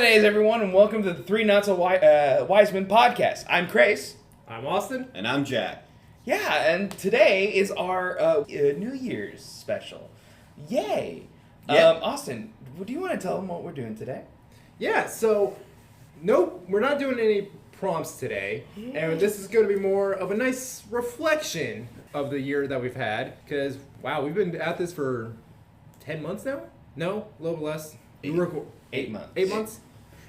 holidays, everyone, and welcome to the Three Not So Wise Men podcast. I'm Crace. I'm Austin. And I'm Jack. Yeah, and today is our New Year's special. Yay! Yeah. Austin, do you want to tell them what we're doing today? Yeah, so, no, we're not doing any prompts today, and this is going to be more of a nice reflection of the year that we've had, because, wow, we've been at this for 10 months now? No, a little less. 8 months. 8 months?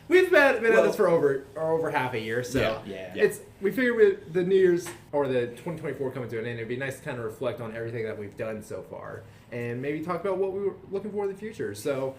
We've been at this for over half a year, so Yeah. we figured with the New Year's or the 2024 coming to an end, it'd be nice to kind of reflect on everything that we've done so far and maybe talk about what we were looking for in the future. So,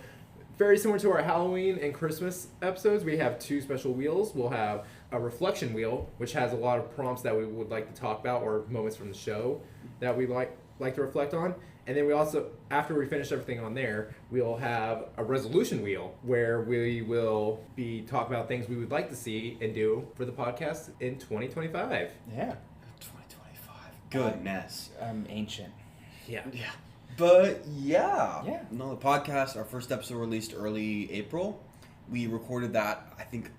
very similar to our Halloween and Christmas episodes, we have two special wheels. We'll have a reflection wheel, which has a lot of prompts that we would like to talk about or moments from the show that we like to reflect on. And then we also, after we finish everything on there, we'll have a resolution wheel where we will be talking about things we would like to see and do for the podcast in 2025. Yeah. 2025. Goodness. I'm ancient. Yeah. Yeah. But yeah. Yeah. No, the podcast, our first episode released early April. We recorded that, I think,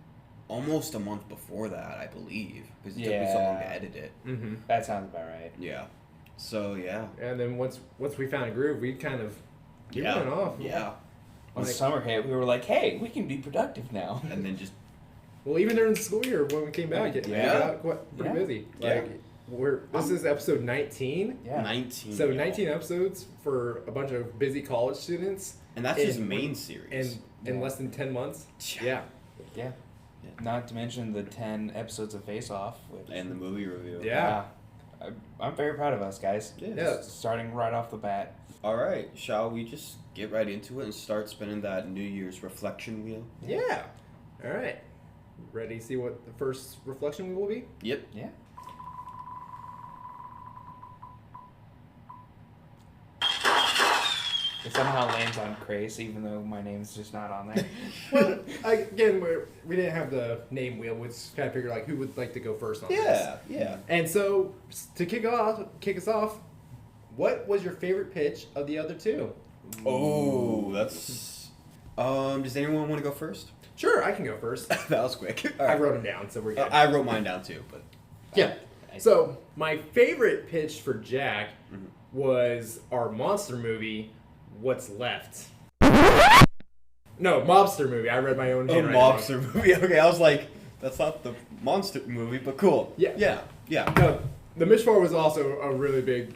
almost a month before that, I believe. Because it took me so long to edit it. Mm-hmm. That sounds about right. Yeah. So, yeah. And then once we found a groove, we kind of went off. Yeah. When Like- summer hit, we were like, hey, we can be productive now. And then just, Well, even during the school year when we came back, it Yeah. got pretty Yeah. busy. Yeah. Like this is episode 19. Yeah. 19. So 19 episodes for a bunch of busy college students. And that's just main series. And in less than 10 months. Yeah. Yeah. Not to mention the 10 episodes of Face Off. Which, And the movie review. Yeah. I'm very proud of us, guys. Yeah. Starting right off the bat. All right. Shall we just get right into it and start spinning that New Year's reflection wheel? Yeah. All right. Ready to see what the first reflection will be? Yep. Yeah. It somehow lands on Crace, even though my name's just not on there. Well, again, we didn't have the name wheel. We just kind of figured like who would like to go first on this. Yeah. And so to kick us off, what was your favorite pitch of the other two? Oh, that's... does anyone want to go first? Sure, I can go first. That was quick. All I right. wrote them down, so we're good. I wrote mine down too, but... Yeah. So my favorite pitch for Jack was our monster movie, What's Left. No, mobster movie. I read my own Oh, handwriting. mobster movie. Okay, I was like, that's not the monster movie, but cool. Yeah. Yeah. No, the Mishmar was also a really big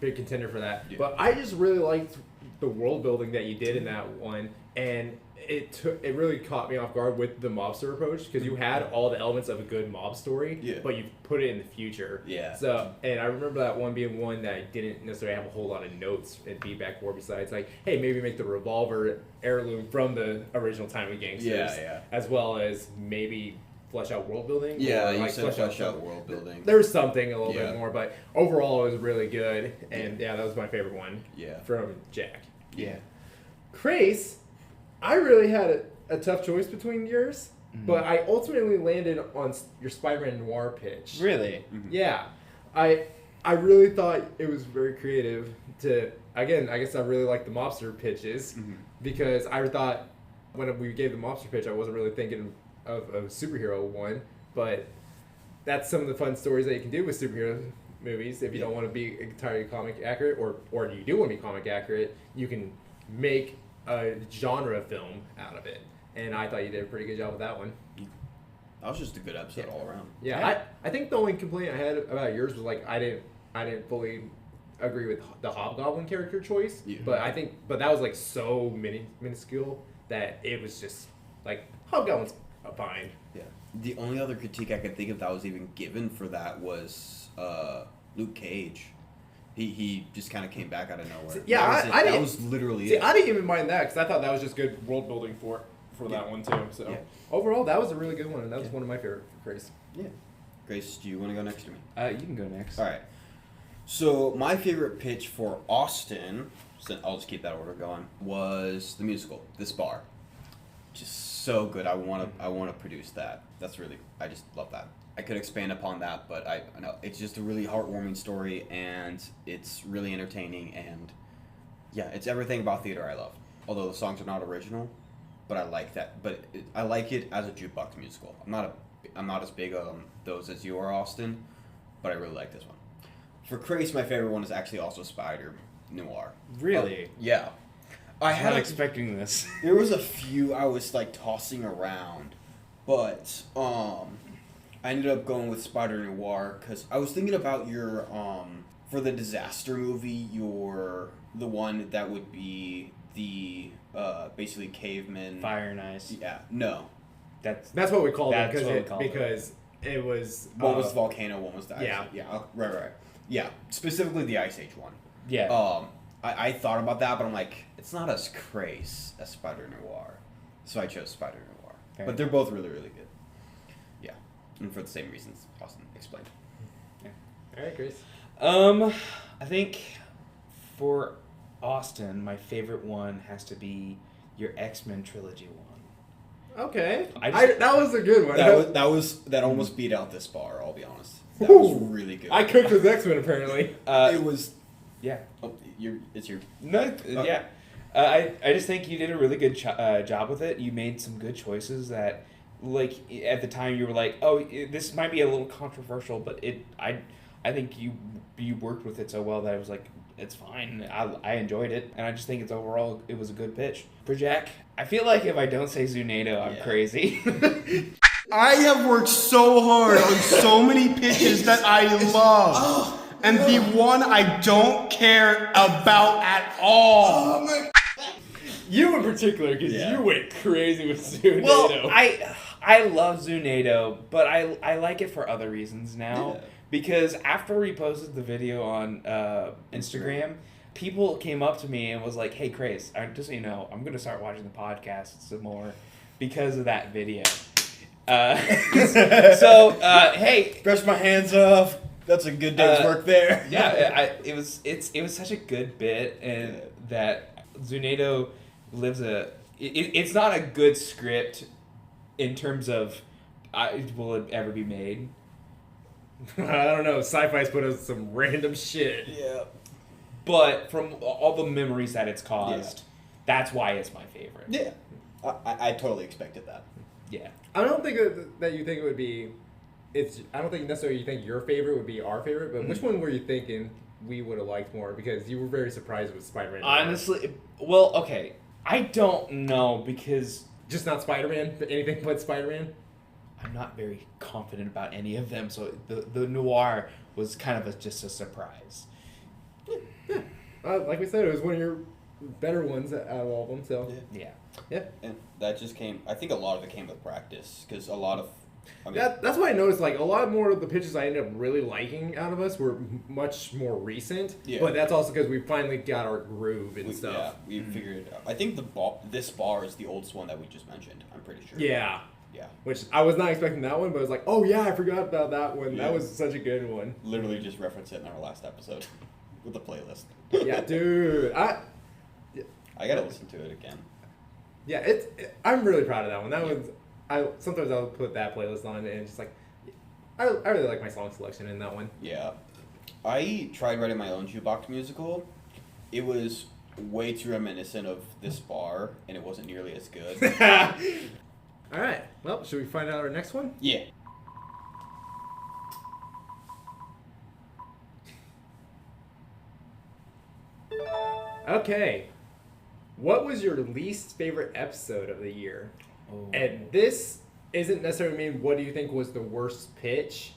contender for that. Yeah. But I just really liked the world building that you did in that one, and it really caught me off guard with the mobster approach because you had all the elements of a good mob story, Yeah. but you put it in the future. Yeah. So, and I remember that one being one that I didn't necessarily have a whole lot of notes and feedback for besides like, hey, maybe make the revolver heirloom from the original Time of Gangsters. Yeah. As well as maybe flesh out world building. Yeah, or, you like, said flesh out some- world building. There's something a little Yeah. bit more, but overall it was really good, and yeah, that was my favorite one. Yeah. From Jack. Yeah. Crace, I really had a tough choice between yours, but I ultimately landed on your Spider-Man Noir pitch. Really? Yeah, I really thought it was very creative. I guess I really like the mobster pitches because I thought when we gave the mobster pitch, I wasn't really thinking of a superhero one, but that's some of the fun stories that you can do with superhero movies. If you don't want to be entirely comic accurate, or you do want to be comic accurate, you can make a genre film out of it. And I thought you did a pretty good job with that one. That was just a good episode all around. Yeah, I think the only complaint I had about yours was like I didn't fully agree with the Hobgoblin character choice. Yeah. But that was like so minuscule that it was just like Hobgoblin's fine. Yeah. The only other critique I could think of that was even given for that was Luke Cage. He just kind of came back out of nowhere. That was literally it. I didn't even mind that because I thought that was just good world building for that one too. So overall, that was a really good one, and that was one of my favorite for Grace. Yeah. Grace, do you want to go next to me? You can go next. All right. So my favorite pitch for Austin, so I'll just keep that order going, was the musical, This Bar. Just so good. I want to produce that. I just love that. I could expand upon that, but I know it's just a really heartwarming story, and it's really entertaining, and yeah, it's everything about theater I love. Although the songs are not original, but I like that. But I like it as a jukebox musical. I'm not as big on those as you are, Austin, but I really like this one. For Craze, my favorite one is actually also Spider Noir. Really? Yeah. I was not expecting this. There was a few I was like tossing around, but I ended up going with Spider Noir because I was thinking about your for the disaster movie, the one that would be the basically caveman. Fire and Ice. Yeah. No. That's what we called it That's what we called it. because it was One was volcano, one was the ice. Yeah. Yeah. Right. Yeah. Specifically the Ice Age one. Yeah. I thought about that, but I'm like, it's not as crazy as Spider Noir, so I chose Spider Noir. Fair. But they're both really, really good. Yeah, and for the same reasons Austin explained. All right, Grace. I think for Austin, my favorite one has to be your X-Men trilogy one. Okay, that was a good one. That almost beat out this bar. I'll be honest. That was really good. I cooked with X-Men apparently. It was. Yeah. Oh, it's your. No. Yeah. I just think you did a really good job with it. You made some good choices that, like, at the time you were like, oh, this might be a little controversial, but I think you worked with it so well that I was like, it's fine. I enjoyed it, and I just think it was a good pitch. For Jack, I feel like if I don't say Zunado, I'm crazy. I have worked so hard on so many pitches that I love. And the one I don't care about at all. You in particular, because you went crazy with Zunado. Well, I love Zunado, but I like it for other reasons now. Yeah. Because after we posted the video on Instagram, people came up to me and was like, hey, Craze, just so you know, I'm going to start watching the podcast some more because of that video. Hey. Brush my hands off. That's a good day's work there. Yeah, it was such a good bit, and that Zunado lives it's not a good script in terms of will it ever be made. I don't know. Sci-Fi's put us some random shit. Yeah. But from all the memories that it's caused, that's why it's my favorite. Yeah. I totally expected that. Yeah. I don't think that you think it would be. I don't think necessarily you think your favorite would be our favorite, but which one were you thinking we would have liked more? Because you were very surprised with Spider-Man. Honestly, well, okay. I don't know because just not Spider-Man, but anything but Spider-Man. I'm not very confident about any of them, so the Noir was kind of just a surprise. Yeah. Like we said, it was one of your better ones out of all of them. So Yeah. And that just came. I think a lot of it came with practice because a lot of. I mean, that's why I noticed, like, a lot more of the pitches I ended up really liking out of us were much more recent. Yeah. But that's also because we finally got our groove and stuff. Yeah, we figured it out. I think this bar is the oldest one that we just mentioned. I'm pretty sure. Yeah. Yeah. Which I was not expecting that one, but I was like, oh yeah, I forgot about that one. Yeah. That was such a good one. Literally just referenced it in our last episode with the playlist. Yeah, dude. I gotta listen to it again. Yeah, I'm really proud of that one. That one's. Sometimes I'll put that playlist on and it's just like, I really like my song selection in that one. Yeah. I tried writing my own jukebox musical. It was way too reminiscent of this bar, and it wasn't nearly as good. All right. Well, should we find out our next one? Yeah. Okay. What was your least favorite episode of the year? Oh. And this isn't necessarily mean what do you think was the worst pitch,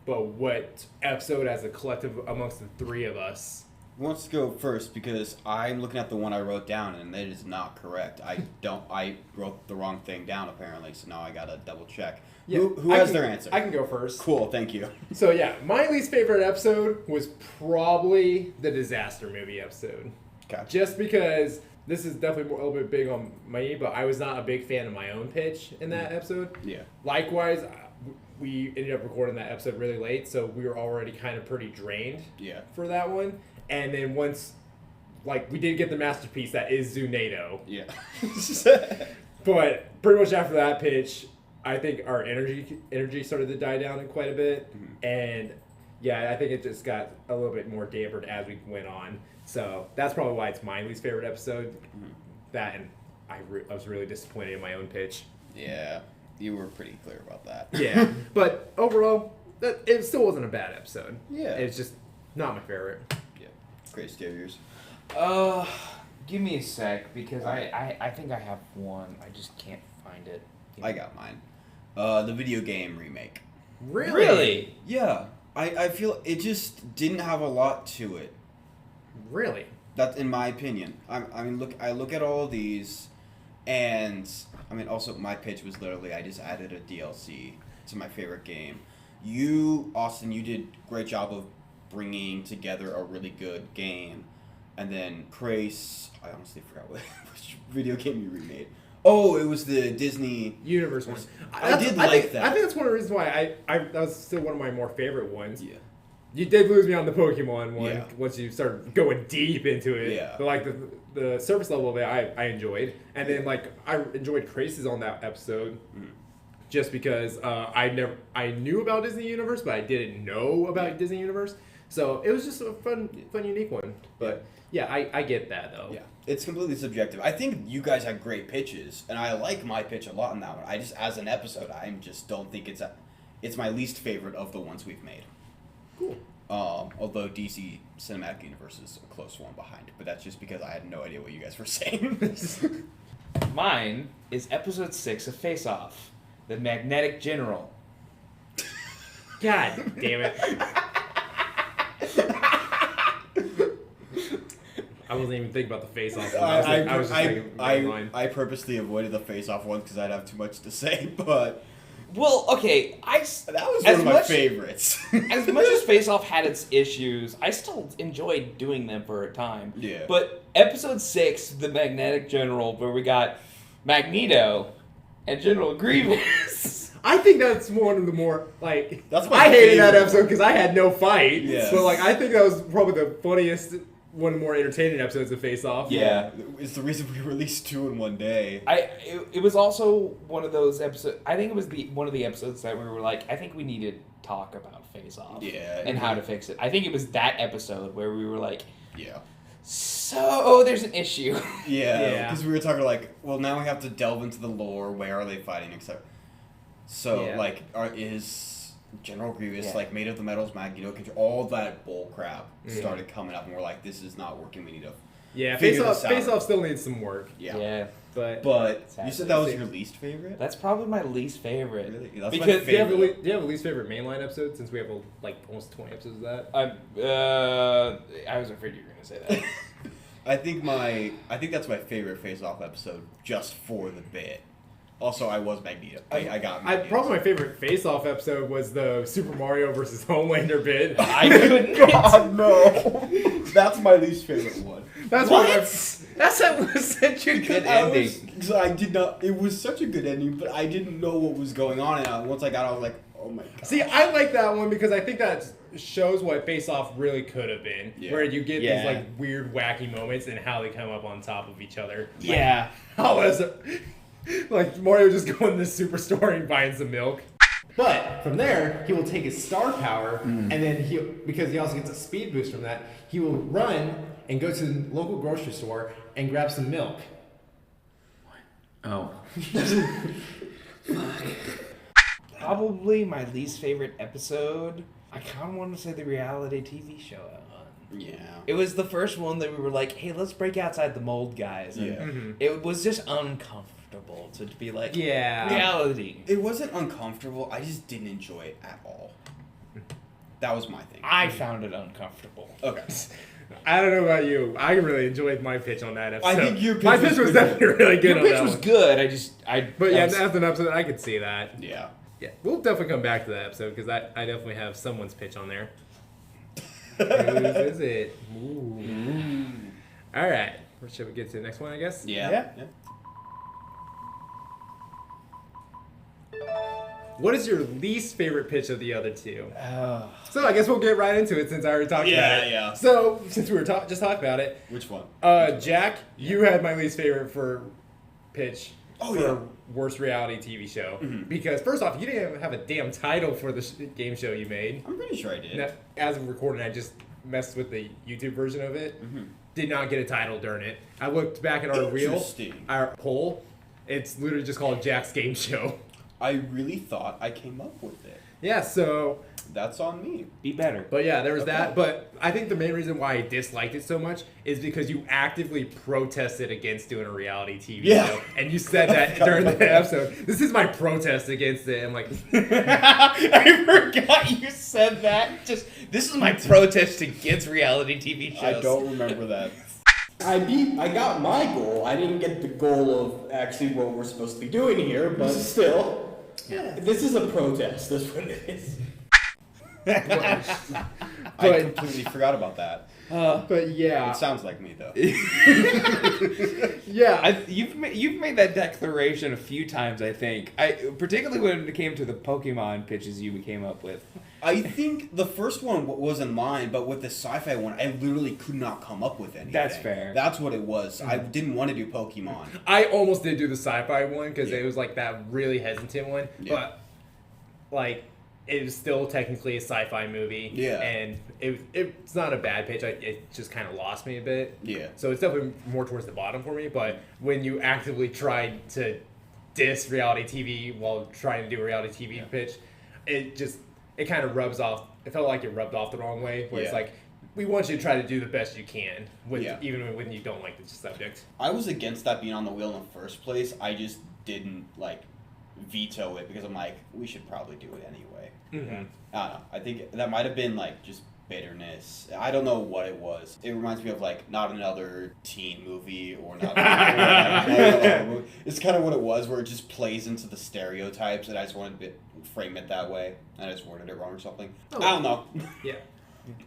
but what episode as a collective amongst the three of us. Who wants to go first? Because I'm looking at the one I wrote down, and it is not correct. I wrote the wrong thing down, apparently, so now I gotta double check. Yeah, Who has their answer? I can go first. Cool, thank you. So yeah, my least favorite episode was probably the disaster movie episode. Okay. Just because this is definitely a little bit big on me, but I was not a big fan of my own pitch in that episode. Yeah. Likewise, we ended up recording that episode really late, so we were already kind of pretty drained for that one. And then once, like, we did get the masterpiece that is Zunado. Yeah. But pretty much after that pitch, I think our energy started to die down quite a bit. And yeah, I think it just got a little bit more dampened as we went on. So that's probably why it's my least favorite episode. That, and I was really disappointed in my own pitch. Yeah, you were pretty clear about that. Yeah, but overall, it still wasn't a bad episode. Yeah. It's just not my favorite. Yeah. Great yours. Give me a sec because I think I have one. I just can't find it. I got mine. The video game remake. Really? Yeah. I feel it just didn't have a lot to it. Really? That's in my opinion. I look at all of these, and I mean, also my pitch was literally I just added a DLC to my favorite game. You, Austin, you did a great job of bringing together a really good game, and then Trace, I honestly forgot which video game you remade. Oh, it was the Disney Universe one. I did like that. I think that's one of the reasons why that was still one of my more favorite ones. Yeah. You did lose me on the Pokemon one Yeah. once you started going deep into it. Yeah. But like the surface level of it, I enjoyed. And then like I enjoyed Craces on that episode, just because I knew about Disney Universe, but I didn't know about Disney Universe. So it was just a fun, unique one. But yeah, I get that though. Yeah, it's completely subjective. I think you guys had great pitches, and I like my pitch a lot in that one. I just, as an episode, I just don't think it's my least favorite of the ones we've made. Cool. Although DC Cinematic Universe is a close one behind, but that's just because I had no idea what you guys were saying. Mine is episode 6 of Face Off, the Magnetic General. God damn it. I wasn't even thinking about the face-off one. I was just thinking line. I purposely avoided the face-off one because I'd have too much to say, but Well, okay, that was one of my favorites. As much as Face Off had its issues, I still enjoyed doing them for a time. Yeah. But episode 6, the Magnetic General, where we got Magneto and General Grievous. I think that's one of the more, like, That's my I hated that favorite episode because I had no fight. Yes. So, like, I think that was probably the funniest, one of the more entertaining episodes of Face Off. Yeah. It's the reason we released 2 in one day. It was also one of those episodes. I think it was one of the episodes that we were like, I think we need to talk about Face Off. Yeah. And how to fix it. I think it was that episode where we were like, Yeah. so there's an issue. Yeah, because we were talking like, well, now we have to delve into the lore. Where are they fighting, etc. So, like, is General Grievous like made of the metals, Magneto control? All that bull crap started coming up, and we're like, this is not working. We need to Face Off still needs some work. Yeah. But you said that was your least favorite? That's probably my least favorite. Really? That's Because my do favorite. you have a least favorite mainline episode since we have like almost 20 episodes of that? I was afraid you were gonna say that. I think that's my favorite face-off episode, just for the bit. Also, I was Magneto. I got Magneto. Probably my favorite face-off episode was the Super Mario versus Homelander bit. I couldn't. God, no. That's my least favorite one. That's What? what Was such a good ending. I did not. It was such a good ending, but I didn't know what was going on, and once I got out, I was like, oh my god. See, I like that one because I think that shows what Face Off really could have been. Yeah. Where you get Yeah. these like weird, wacky moments and how they come up on top of each other. Yeah. How was it? Like Mario just going to the superstore and buying some milk. But from there, he will take his star power, and then because he also gets a speed boost from that, he will run and go to the local grocery store and grab some milk. Oh. Probably my least favorite episode. I kind of want to say the reality TV show. Yeah. It was the first one that we were like, hey, let's break outside the mold, guys. And Yeah. it was just uncomfortable to be like, Yeah. reality. It wasn't uncomfortable. I just didn't enjoy it at all. That was my thing. I found it uncomfortable. Okay. I don't know about you. I really enjoyed my pitch on that episode. I think your pitch my was pitch was pretty definitely really good Your on pitch that was one. good. But yeah, I was- as an episode, I could see that. Yeah. Yeah, we'll definitely come back to that episode because I definitely have someone's pitch on there. Whose is it? Ooh. All right. Should we get to the next one, I guess? Yeah. What is your least favorite pitch of the other two? Oh. So I guess we'll get right into it since I already talked about it. Yeah. So since we were just talking about it, Which one? Jack, you had my least favorite for pitch Oh, for yeah. worst reality TV show because first off, you didn't even have a damn title for the game show you made. I'm pretty sure I did. Now, as of recording, I just messed with the YouTube version of it. did not get a title during it. I looked back at Interesting. our poll. It's literally just called Jack's Game Show. I really thought I came up with it. Yeah, so... That's on me. Be better. But yeah, there was Okay. that. But I think the main reason why I disliked it so much is because you actively protested against doing a reality TV show. And you said that during the episode. This is my protest against it. I'm like... I forgot you said that. This is my protest against reality TV shows. I don't remember that. I got my goal. I didn't get the goal of actually what we're supposed to be doing here, but still, this is a protest. That's what it is. I completely forgot about that. But yeah. It sounds like me though. Yeah. You've made that declaration a few times, I think. Particularly when it came to the Pokemon pitches you came up with. I think the first one was in line, but with the sci-fi one, I literally could not come up with anything. That's fair. That's what it was. I didn't want to do Pokemon. I almost did do the sci-fi one because Yeah. it was like that really hesitant one. Yeah. But, like, it was still technically a sci-fi movie. Yeah. And it's not a bad pitch. It just kind of lost me a bit. Yeah. So it's definitely more towards the bottom for me. But when you actively tried to diss reality TV while trying to do a reality TV pitch, it kind of rubs off. It felt like it rubbed off the wrong way. Where it's Yeah. like, we want you to try to do the best you can, Yeah. even when you don't like the subject. I was against that being on the wheel in the first place. I just didn't veto it because I'm like, we should probably do it anyway. Mm-hmm. I don't know. I think that might have been just bitterness. I don't know what it was. It reminds me of not another teen movie or not. Another movie. It's kind of what it was, where it just plays into the stereotypes, and I just wanted to frame it that way, and I just worded it wrong or something. Oh. I don't know. Yeah.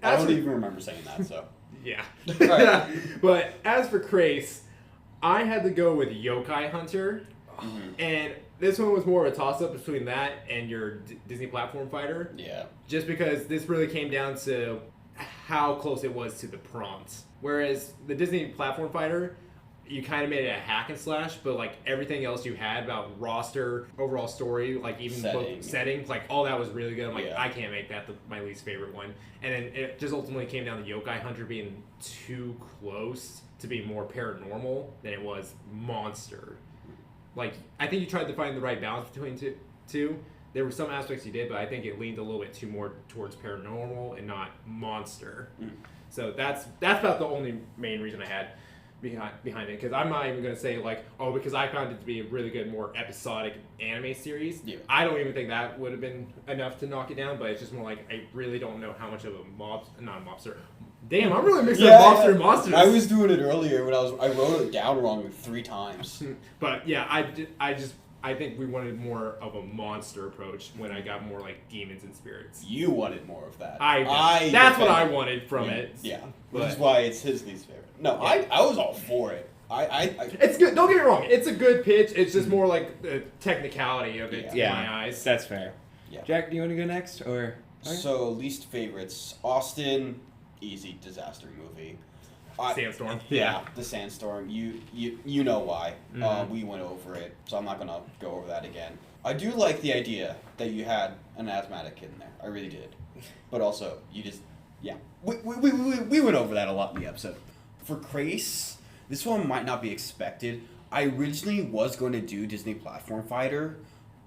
I don't even remember saying that. So Yeah. Alright. But as for Crace, I had to go with Yokai Hunter. Mhm. And this one was more of a toss-up between that and your Disney Platform Fighter. yeah, Just because this really came down to how close it was to the prompts. Whereas the Disney Platform Fighter, you kind of made it a hack and slash, but everything else you had about roster, overall story, even settings, all that was really good. I'm like, Yeah. I can't make that my least favorite one. And then it just ultimately came down to Yokai Hunter being too close to be more paranormal than it was monster. I think you tried to find the right balance between two. There were some aspects you did, but I think it leaned a little bit too more towards paranormal and not monster. Mm. So that's about the only main reason I had behind it. Because I'm not even going to say because I found it to be a really good, more episodic anime series. Yeah. I don't even think that would have been enough to knock it down. But it's just more I really don't know how much of a not a mobster. Damn, I'm really mixing up mobster and monsters. I was doing it earlier when I wrote it down wrong 3 times. But yeah, I think we wanted more of a monster approach when I got more demons and spirits. You wanted more of that. That's what I wanted from it. Yeah, which is why it's his least favorite. No, Yeah. I was all for it. It's good. Don't get me wrong. It's a good pitch. It's just more the technicality of it in my eyes. That's fair. Yeah. Jack, do you want to go next? Or So least favorites: Austin, easy disaster movie. Sandstorm. Yeah, the Sandstorm. You know why. Mhm. We went over it, so I'm not gonna go over that again. I do like the idea that you had an asthmatic kid in there. I really did. But also, we went over that a lot in the episode. For Crace, this one might not be expected. I originally was going to do Disney Platform Fighter,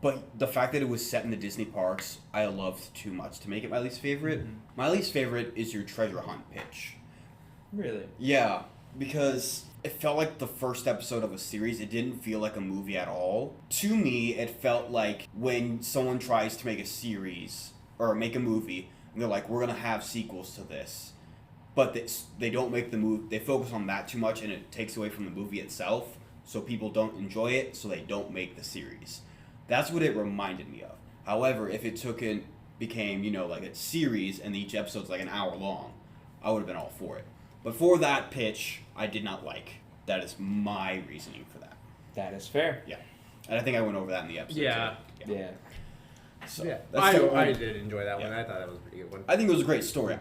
but the fact that it was set in the Disney parks, I loved too much to make it my least favorite. Mhm. My least favorite is your treasure hunt pitch. really? Yeah, because it felt like the first episode of a series. It didn't feel like a movie at all. To me, it felt like when someone tries to make a series or make a movie, and they're like, we're going to have sequels to this. But they don't make the movie. They focus on that too much, and it takes away from the movie itself. So people don't enjoy it, so they don't make the series. That's what it reminded me of. However, if it became, a series, and each episode's an hour long, I would have been all for it. But for that pitch, I did not like. That is my reasoning for that. That is fair. Yeah. And I think I went over that in the episode. Yeah. too. Yeah. So, Yeah. that's the I only- did enjoy that one. Yeah. I thought that was a pretty good one. I think it was a great story.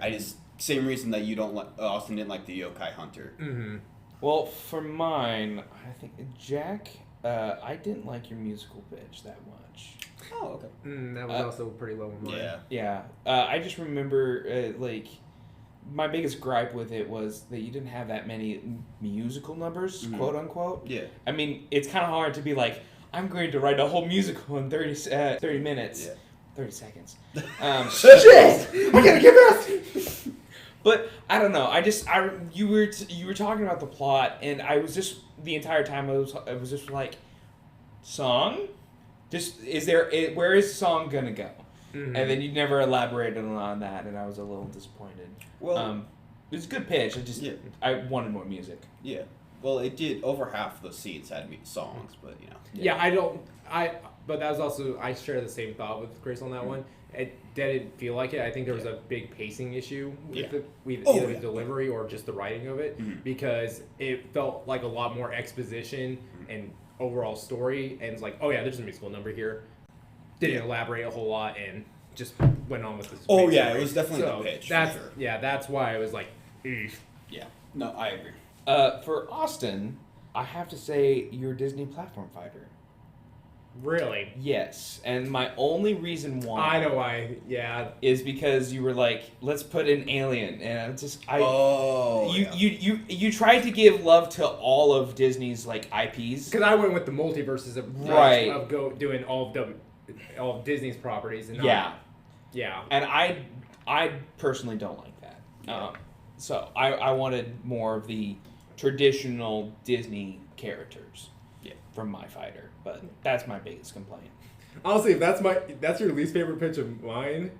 Same reason that you don't like, Austin didn't like the Yokai Hunter. Mm-hmm. Well, for mine, I think Jack, I didn't like your musical pitch that much. Oh, okay. That was also pretty low on mine. Yeah. Yeah, I just remember my biggest gripe with it was that you didn't have that many musical numbers, quote unquote. Yeah. I mean, it's kind of hard to be like, I'm going to write a whole musical in 30 minutes. Yeah. 30 seconds. Shit! I gotta get this! But I don't know. You were talking about the plot, and I was just the entire time I was just like, song? Just where is the song gonna go? Mm-hmm. And then you never elaborated on that, and I was a little disappointed. Well, it was a good pitch. I wanted more music. yeah. Well, it did. Over half the seats had songs, but you know. Yeah, but that was also, I share the same thought with Grace on that one. It didn't feel like it. I think there was a big pacing issue with either the delivery or just the writing of it, because it felt like a lot more exposition and overall story, and it's like, oh yeah, there's a musical number here. Didn't elaborate a whole lot and just went on with this. Oh main yeah, story. it was definitely So the pitch. That's for sure. yeah, that's why I was like, eesh. Yeah. No, I agree. For Austin, I have to say you're a Disney platform fighter. Really? Yes, and my only reason why I know why. Yeah. is because you were like, let's put an alien, and you tried to give love to all of Disney's like IPs. Because I went with the multiverses of Right. of doing all of Disney's properties and Yeah, and I personally don't like that. So I wanted more of the traditional Disney characters from my fighter, but that's my biggest complaint. Honestly, if that's your least favorite pitch of mine,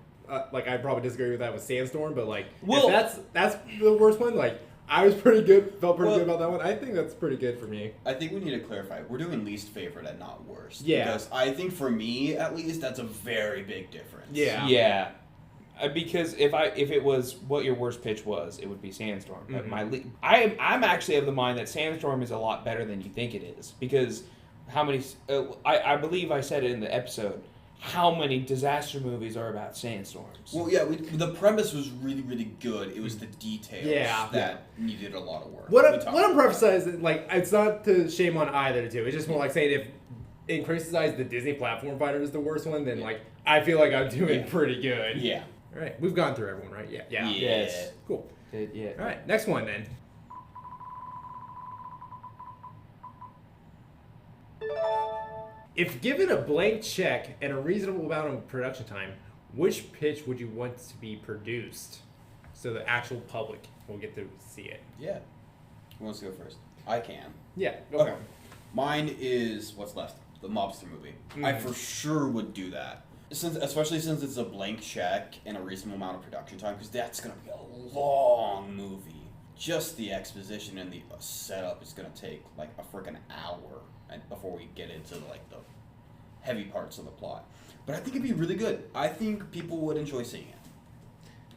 like I'd probably disagree with that with Sandstorm, but like if that's the worst one, like I was felt pretty good about that one. I think that's pretty good for me. I think we need to clarify. We're doing least favorite and not worst. Yeah. Because I think for me, at least, that's a very big difference. Yeah. Yeah. Because if it was what your worst pitch was, it would be Sandstorm. But I'm actually of the mind that Sandstorm is a lot better than you think it is, because how many I believe I said it in the episode, how many disaster movies are about sandstorms? Well, yeah, the premise was really, really good. It was the details that needed a lot of work. What I'm emphasizing, like, it's not to shame on either of the two. It's just more like saying if in Chris's eyes the Disney platform fighter is the worst one, then like I feel like I'm doing pretty good. Yeah. All right, we've gone through everyone, right? Yeah. Yes. Cool. Yeah. All right, next one then. If given a blank check and a reasonable amount of production time, which pitch would you want to be produced so the actual public will get to see it? Yeah. Who wants to go first? I can. Yeah, go Okay. for it. Mine is what's left, the mobster movie. I for sure would do that, especially since it's a blank check and a reasonable amount of production time, because that's gonna be a long movie. Just the exposition and the setup is gonna take like a freaking hour, and before we get into like the heavy parts of the plot. But I think it'd be really good. I think people would enjoy seeing it.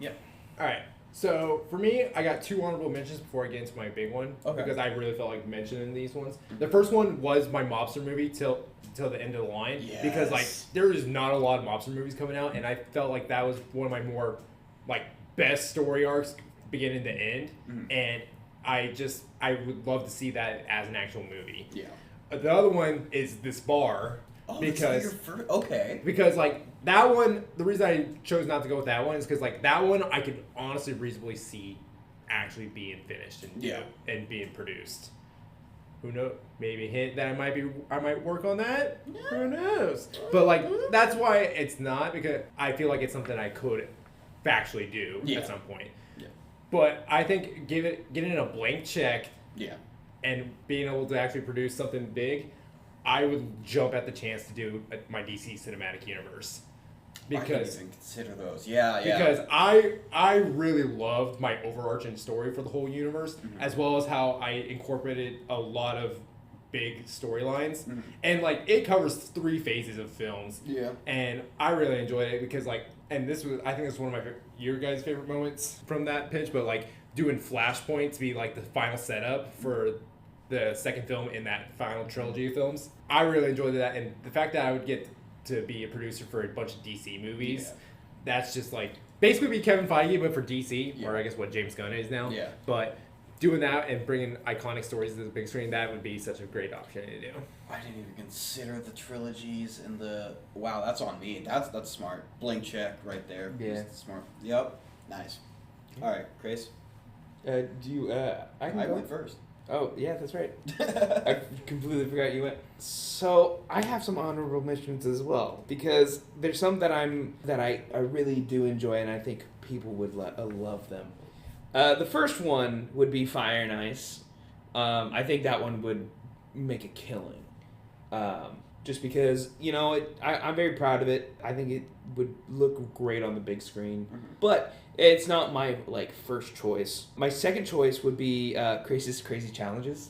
Yeah. All right. So for me, I got two honorable mentions before I get into my big one, Okay. because I really felt like mentioning these ones. The first one was my mobster movie till the end of the line, because like there is not a lot of mobster movies coming out, and I felt like that was one of my more like best story arcs beginning to end, and I would love to see that as an actual movie. Yeah. The other one is This Bar. Oh, because okay. Because like that one, the reason I chose not to go with that one is because like that one I could honestly reasonably see actually being finished and being produced. Who knows? Maybe a hint that I might work on that. Who knows? But like that's why it's not, because I feel like it's something I could factually do at some point. Yeah. But I think getting a blank check and being able to actually produce something big, I would jump at the chance to do my DC Cinematic Universe. I didn't even consider those. Yeah. Because I really loved my overarching story for the whole universe, as well as how I incorporated a lot of big storylines. And like it covers 3 phases of films. Yeah. And I really enjoyed it because like, and this was, I think this was one of your guys' favorite moments from that pitch, but like doing Flashpoint to be like the final setup for the second film in that final trilogy of films. I really enjoyed that, and the fact that I would get to be a producer for a bunch of DC movies, that's just like basically be Kevin Feige, but for DC, or I guess what James Gunn is now. Yeah. But doing that and bringing iconic stories to the big screen, that would be such a great opportunity to do. I didn't even consider the trilogies and the... Wow, that's on me. That's smart. Blank check right there. Yeah. Smart. Yep. Nice. All right, Chris. Do you? I can go. went first. Oh yeah, that's right. I completely forgot you went. So I have some honorable mentions as well because there's some that I really do enjoy and I think people would love them. The first one would be Fire and Ice. I think that one would make a killing. Just because I'm very proud of it. I think it would look great on the big screen, but it's not my first choice. My second choice would be Crazy's Crazy Challenges.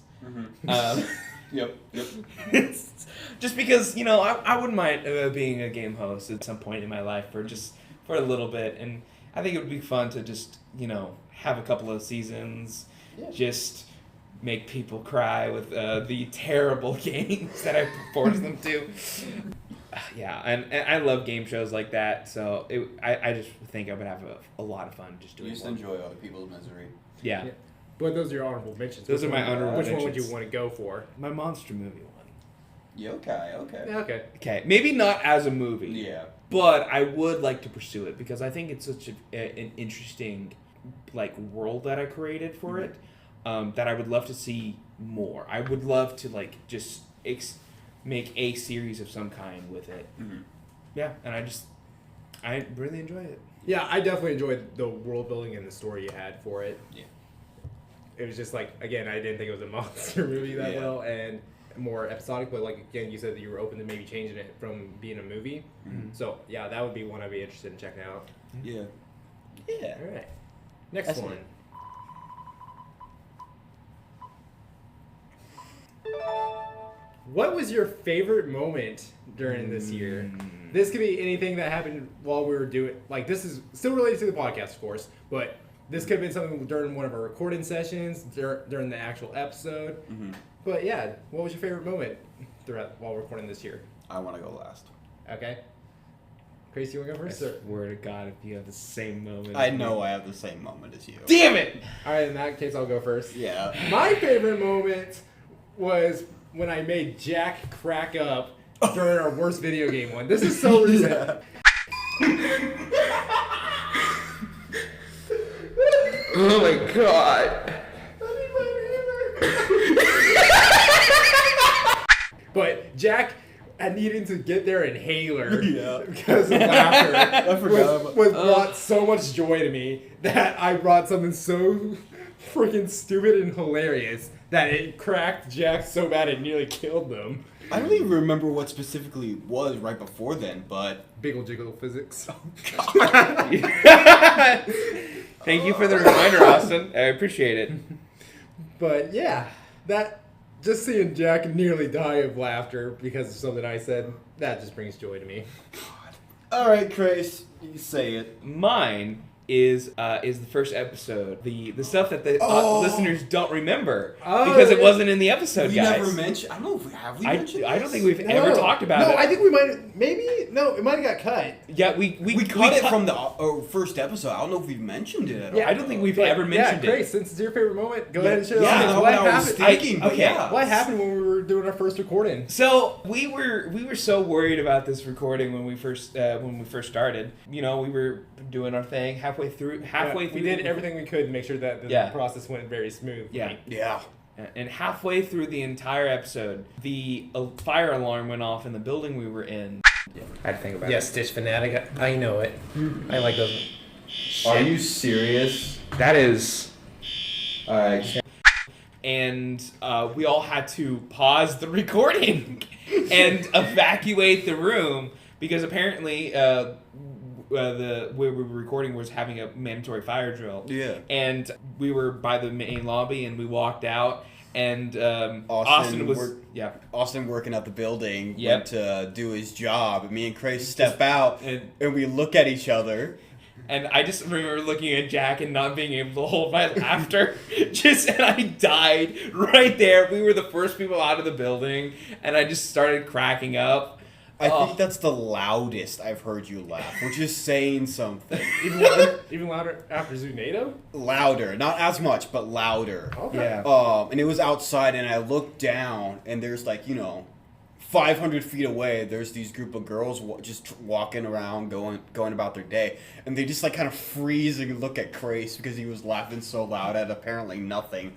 Yep. Just because I wouldn't mind being a game host at some point in my life for a little bit, and I think it would be fun to just have a couple of seasons, just make people cry with the terrible games that I force them to. Yeah, and I love game shows like that, so I just think I would have a lot of fun just doing it. You just enjoy other people's misery. Yeah. But those are your honorable mentions. Those are my honorable Which mentions. one would you want to go for? My monster movie one. Yeah, okay. Yeah, okay. Okay, maybe not as a movie. Yeah. But I would like to pursue it because I think it's such an interesting world that I created for it that I would love to see more. I would love to just make a series of some kind with it. Mm-hmm. Yeah, and I really enjoy it. Yeah, I definitely enjoyed the world building and the story you had for it. Yeah. It was just again, I didn't think it was a monster movie that well and more episodic, but again, you said that you were open to maybe changing it from being a movie. Mm-hmm. So yeah, that would be one I'd be interested in checking out. Yeah. Yeah. All right. Next one. What was your favorite moment during this year? This could be anything that happened while we were doing. This is still related to the podcast, of course, but this could have been something during one of our recording sessions, during the actual episode. Mm-hmm. But yeah, what was your favorite moment while recording this year? I want to go last. Okay. Chris, you want to go first? I swear to God, if you have the same moment. I know I have the same moment as you. Damn it! All right, in that case, I'll go first. Yeah. My favorite moment was when I made Jack crack up during our worst video game one. This is so recent. Oh my God. But Jack needing to get their inhaler because of I laughter forgot brought so much joy to me that I brought something so freaking stupid and hilarious that it cracked Jack so bad it nearly killed them. I don't even remember what specifically it was right before then, but... Biggle jiggle physics. Thank you for the reminder, Austin. I appreciate it. But yeah, just seeing Jack nearly die of laughter because of something I said, that just brings joy to me. All right, Chris, you say it. Mine is the first episode. The stuff that the listeners don't remember because it wasn't in the episode, We guys. never mentioned... I don't know if we have mentioned I don't this? think we've ever talked about it. No, I think we might... Maybe... No, it might have got cut. Yeah, we cut it from the first episode. I don't know if we've mentioned it at all. I don't think we've ever mentioned Grace, it. since it's your favorite moment, go ahead and share Yeah, that. that's What what I was happened? thinking, but okay. yeah. What happened when we were doing our first recording? So we were so worried about this recording when we first started. We were doing our thing halfway through. We did everything we could to make sure that the process went very smooth. Yeah. And halfway through the entire episode, the fire alarm went off in the building we were in. I had to think about it. Yes, Stitch Fanatic. I know it. I like those. Are you serious? That is. Alright. And we all had to pause the recording and evacuate the room because apparently where we were recording was having a mandatory fire drill. Yeah. And we were by the main lobby and we walked out and Austin was Austin working at the building Yep. went to do his job. And me and Craig step out and we look at each other. And I just remember looking at Jack and not being able to hold my laughter. And I died right there. We were the first people out of the building, and I just started cracking up. I think that's the loudest I've heard you laugh, which is saying something. Even louder after Zunado? Louder. Not as much, but louder. Okay. Yeah. And it was outside, and I looked down, and there's 500 feet away, there's these group of girls just walking around, going about their day, and they just like kind of freeze and look at Crace because he was laughing so loud at apparently nothing.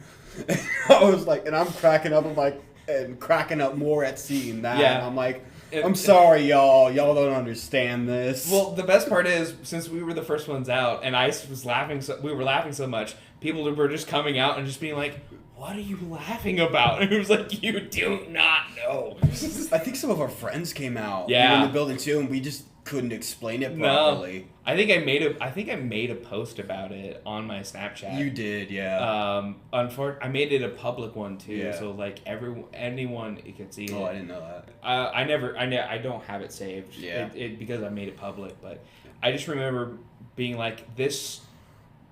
I was like, and I'm cracking up. I'm like, and cracking up more at seeing that. Yeah. And I'm like, I'm sorry, y'all. Y'all don't understand this. Well, the best part is, since we were the first ones out, and I was laughing, we were laughing so much, people were just coming out and just being like, "What are you laughing about?" And it was like, "You do not know." I think some of our friends came out. Yeah. We were in the building too, and we just couldn't explain it properly. I think I made a post about it on my Snapchat. You did, yeah. I made it a public one too, Yeah. so like anyone could see it. Oh, I didn't know that. I don't have it saved. Yeah. Because I made it public, but I just remember being like, this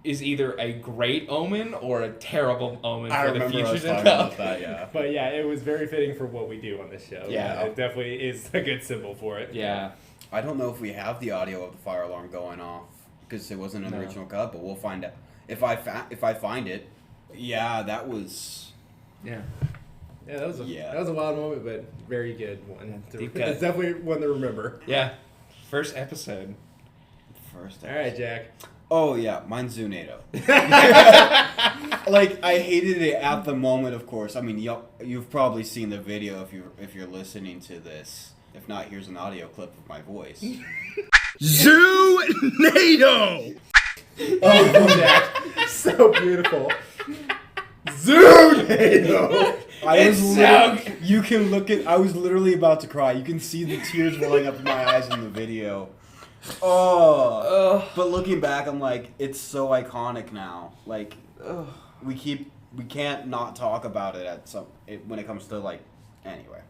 is either a great omen or a terrible omen for the future to come. About that, yeah. But yeah, it was very fitting for what we do on this show. Yeah. It definitely is a good symbol for it. Yeah. I don't know if we have the audio of the fire alarm going off because it wasn't in the original cut, but we'll find out. If I find it, yeah, that was. Yeah. Yeah, that was a wild moment, but very good one. Deep cut. It's definitely one to remember. Yeah. First episode. All right, Jack. Oh yeah, mine's Zunado. Like, I hated it at the moment, of course. I mean, you've probably seen the video if you're listening to this. If not, here's an audio clip of my voice. Zunado! Oh, Jack. So beautiful. Zunado! You can look at. I was literally about to cry. You can see the tears welling up in my eyes in the video. But looking back, I'm like, it's so iconic now. Like, we can't not talk about it when it comes to like, anyway.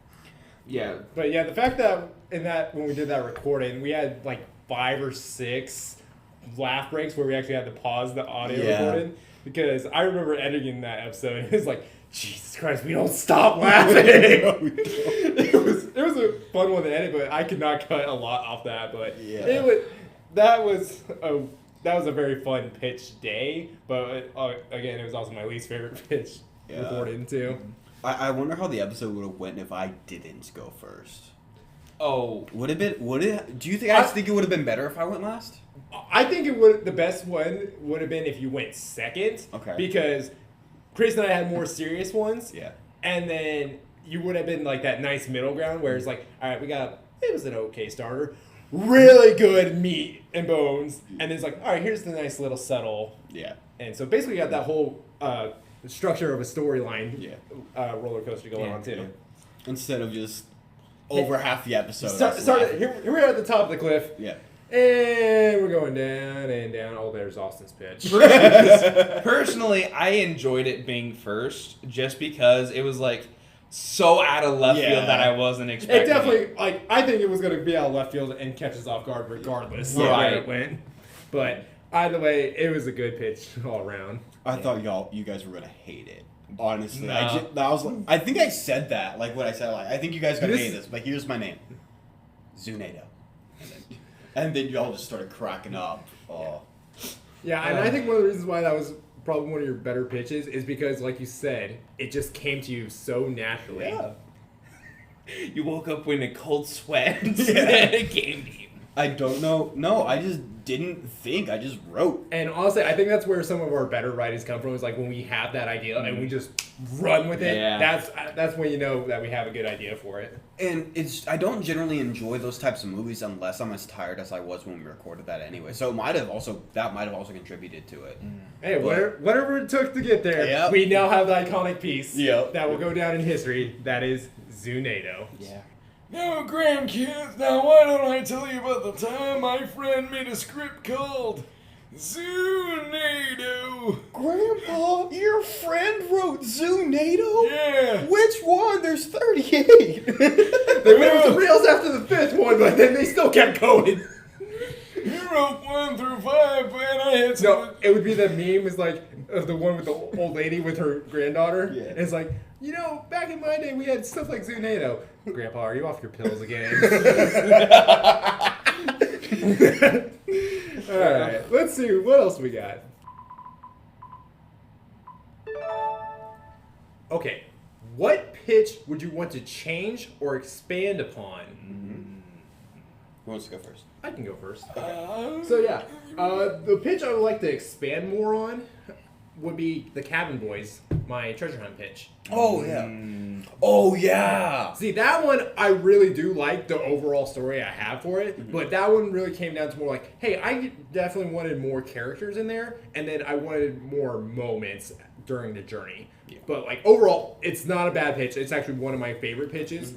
Yeah. But yeah, the fact that when we did that recording, we had like 5 or 6 laugh breaks where we actually had to pause the audio recording, because I remember editing that episode and it was like, Jesus Christ, we don't stop laughing. It was a fun one to edit, but I could not cut a lot off that. But that was a very fun pitch day. But again, it was also my least favorite pitch recording too. I wonder how the episode would have went if I didn't go first. Oh, Do you think I think it would have been better if I went last? I think the best one would have been if you went second. Okay. Because Chris and I had more serious ones. Yeah. And then you would have been like that nice middle ground where it's like, all right, it was an okay starter. Really good meat and bones. And then it's like, all right, here's the nice little subtle. Yeah. And so basically you got that whole structure of a storyline roller coaster going on too. Yeah. Instead of just over half the episode. Here we are at the top of the cliff. Yeah. And we're going down and down. Oh, there's Austin's pitch. Personally, I enjoyed it being first just because it was like so out of left field that I wasn't expecting. It definitely, I think it was going to be out of left field and catch us off guard regardless of where it went. But either way, it was a good pitch all around. I thought you guys were gonna hate it. Honestly, No. I think I said that. Like what I said. Like, I think you guys are gonna hate this, but here's my name, Zunado. And then y'all just started cracking up. Oh. Yeah, and I think one of the reasons why that was probably one of your better pitches is because, like you said, it just came to you so naturally. Yeah. You woke up in a cold sweat and it came to you. I don't know. No, I just didn't think. I just wrote. And honestly, I think that's where some of our better writings come from. Is like when we have that idea and we just run with it. Yeah. That's when you know that we have a good idea for it. And I don't generally enjoy those types of movies unless I'm as tired as I was when we recorded that anyway. So that might have also contributed to it. Hey, whatever it took to get there, we now have the iconic piece that will go down in history. That is Zunado. Yeah. Now, grandkids, now why don't I tell you about the time my friend made a script called Zunado? Grandpa, your friend wrote Zunado? Yeah. Which one? There's 38. They went with the reels after the 5th one, but then they still kept going. You wrote 1 through 5, and I had some... No, it would be the meme is like of the one with the old lady with her granddaughter. Yeah. It's like, back in my day we had stuff like Zunado. Grandpa, are you off your pills again? Alright, let's see what else we got. Okay, what pitch would you want to change or expand upon? Who wants to go first? I can go first. So yeah, the pitch I would like to expand more on would be the Cabin Boys, my treasure hunt pitch. Oh yeah. Oh yeah. See, that one I really do like the overall story I have for it, but that one really came down to more like, hey, I definitely wanted more characters in there, and then I wanted more moments during the journey. Yeah. But like overall, it's not a bad pitch. It's actually one of my favorite pitches.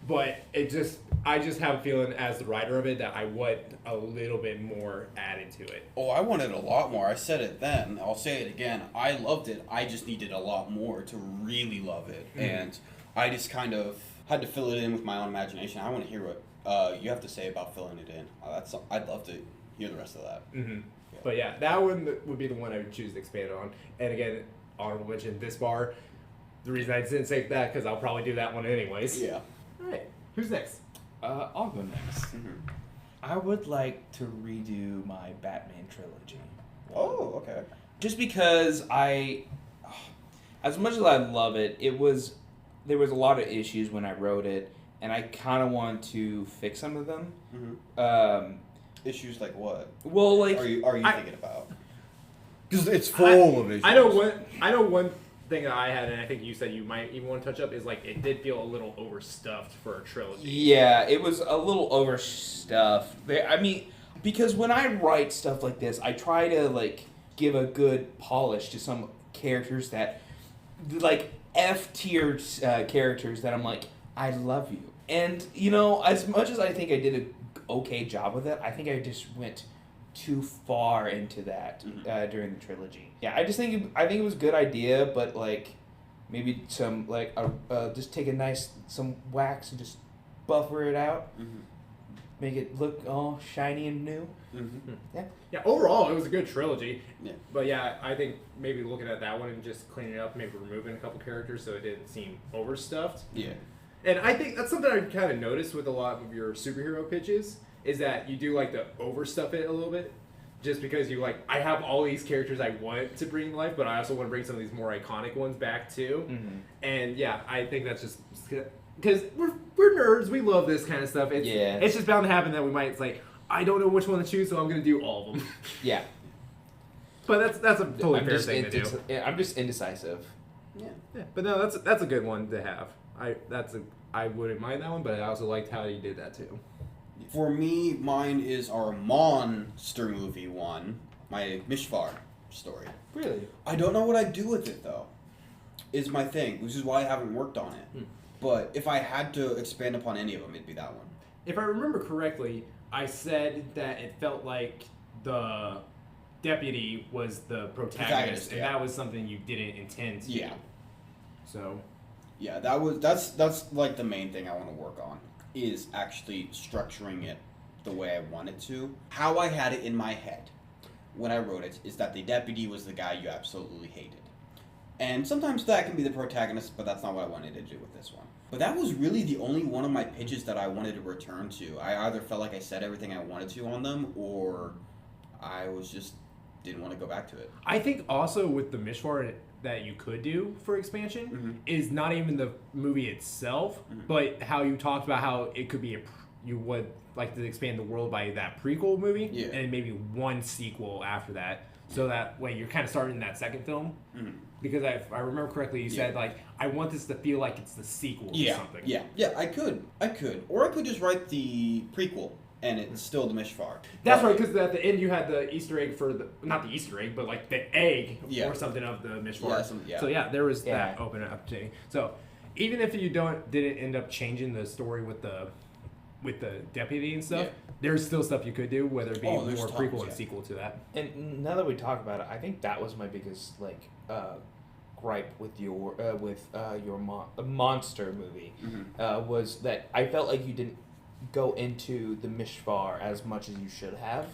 But I just have a feeling as the writer of it that I want a little bit more added to it. Oh, I wanted a lot more. I said it then. I'll say it again. I loved it. I just needed a lot more to really love it. And I just kind of had to fill it in with my own imagination. I want to hear what you have to say about filling it in. I'd love to hear the rest of that. Yeah. But yeah, that one would be the one I would choose to expand on. And again, honorable mention, this bar. The reason I didn't say that because I'll probably do that one anyways. Yeah. All right. Who's next? I'll go next. I would like to redo my Batman trilogy. Oh, okay. Just because as much as I love it, there was a lot of issues when I wrote it, and I kind of want to fix some of them. Issues like what? Well, like Are you thinking about? Because it's full of issues. I know one thing that I had, and I think you said you might even want to touch up, is like it did feel a little overstuffed for a trilogy. Yeah, it was a little overstuffed. I mean, because when I write stuff like this, I try to like give a good polish to some characters that, like F tier characters that I'm like, I love you. And you know, as much as I think I did an okay job with it, I think I just went too far into that during the trilogy. Yeah, I think it was a good idea, but like maybe some like just take some wax and just buffer it out, make it look all shiny and new. Yeah, overall it was a good trilogy. Yeah. But yeah, I think maybe looking at that one and just cleaning it up, maybe removing a couple characters so it didn't seem overstuffed. Yeah. And I think that's something I kind of noticed with a lot of your superhero pitches, is that you do like to overstuff it a little bit, just because you like, I have all these characters I want to bring to life, but I also want to bring some of these more iconic ones back too. And yeah, I think that's just because we're nerds, we love this kind of stuff. It's just bound to happen that we might, it's like, I don't know which one to choose, so I'm going to do all of them. Yeah. But that's a totally fair thing to do. I'm just indecisive. Yeah, but no, that's a good one to have. I wouldn't mind that one, but I also liked how you did that too. For me, mine is our monster movie one, my Mishvar story. Really? I don't know what I'd do with it, though, is my thing, which is why I haven't worked on it. But if I had to expand upon any of them, it'd be that one. If I remember correctly, I said that it felt like the deputy was the protagonist, and that was something you didn't intend to. Yeah. So. Yeah, that's like the main thing I want to work on, is actually structuring it the way I want it to. How I had it in my head when I wrote it is that the deputy was the guy you absolutely hated. And sometimes that can be the protagonist, but that's not what I wanted to do with this one. But that was really the only one of my pitches that I wanted to return to. I either felt like I said everything I wanted to on them, or I was just didn't want to go back to it. I think also with the Mishvar that you could do for expansion is not even the movie itself, but how you talked about how it could be you would like to expand the world by that prequel movie, and maybe one sequel after that, so that way you're kind of starting that second film. Because if I remember correctly, you said like, I want this to feel like it's the sequel to something. Yeah, I could, or I could just write the prequel. And it's still the Mishvar. That's right, because at the end you had the Easter egg for not the Easter egg, but like the egg or something of the Mishvar. So yeah, there was that open opportunity. So even if you didn't end up changing the story with the deputy and stuff, there's still stuff you could do, whether it be more prequel and sequel to that. And now that we talk about it, I think that was my biggest gripe with your monster movie was that I felt like you didn't go into the Mishvar as much as you should have,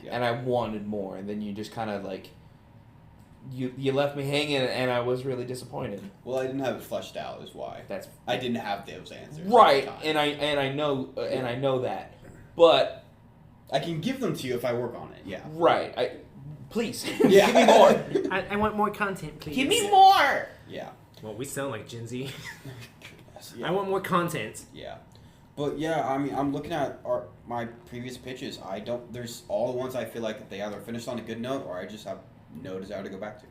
and I wanted more, and then you just kind of like you left me hanging, and I was really disappointed. Well, I didn't have it fleshed out, is why. I didn't have those answers. Right, and I know that, but I can give them to you if I work on it. Yeah. Right. Please. Give me more. I want more content, please. Give me more. Yeah. Well, we sound like Gen Z. that. Yeah. I want more content. Yeah. But yeah, I mean, I'm looking at my previous pitches. There's all the ones I feel like they either finished on a good note or I just have no desire to go back to.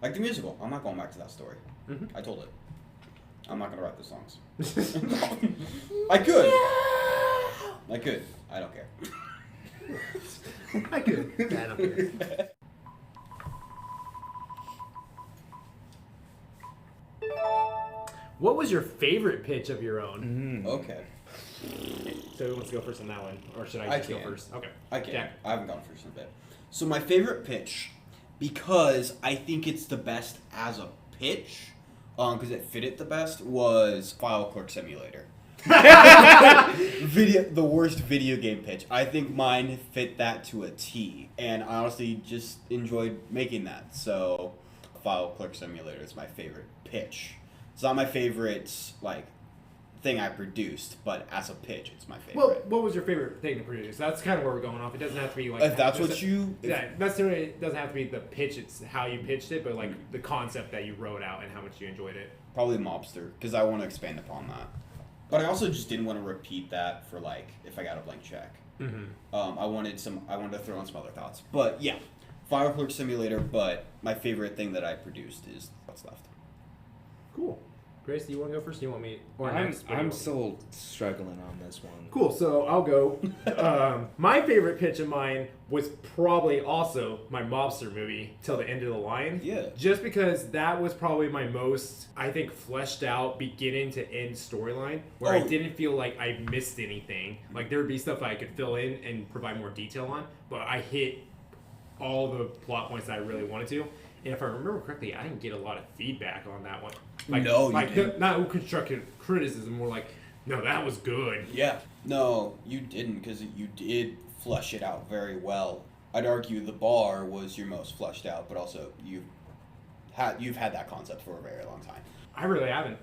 Like the musical. I'm not going back to that story. Mm-hmm. I told it. I'm not going to write the songs. I could. I could. I don't care. I could. I don't care. What was your favorite pitch of your own? Okay. So who wants to go first on that one? Or should I just go can. first? Okay. I can. Jack. I haven't gone first in a bit. So my favorite pitch, because I think it's the best as a pitch, because it fit it the best, was File Clerk Simulator. The worst video game pitch. I think mine fit that to a T, and I honestly just enjoyed making that. So, File Clerk Simulator is my favorite pitch. It's not my favorite thing I produced, but as a pitch, it's my favorite. Well, what was your favorite thing to produce? That's kind of where we're going off. It doesn't have to be like. If that's what you. Yeah, necessarily it doesn't have to be the pitch. It's how you pitched it, but like the concept that you wrote out and how much you enjoyed it. Probably Mobster, because I want to expand upon that. But I also just didn't want to repeat that for if I got a blank check. Mm-hmm. I wanted to throw in some other thoughts. But yeah, Fire Clerk Simulator. But my favorite thing that I produced is what's left. Cool. Grace, do you want to go first? Do you want me? Or I'm next? What do you want? still struggling on this one. Cool, so I'll go. My favorite pitch of mine was probably also my Mobster movie, Till the End of the Line. Yeah. Just because that was probably my most, I think, fleshed out beginning to end storyline, where I didn't feel like I missed anything. Like, there would be stuff I could fill in and provide more detail on, but I hit all the plot points that I really wanted to. And if I remember correctly, I didn't get a lot of feedback on that one. No, you didn't. Not constructive criticism, more like, no, that was good. Yeah. No, you didn't, because you did flesh it out very well. I'd argue the bar was your most fleshed out, but also you've had that concept for a very long time. I really haven't.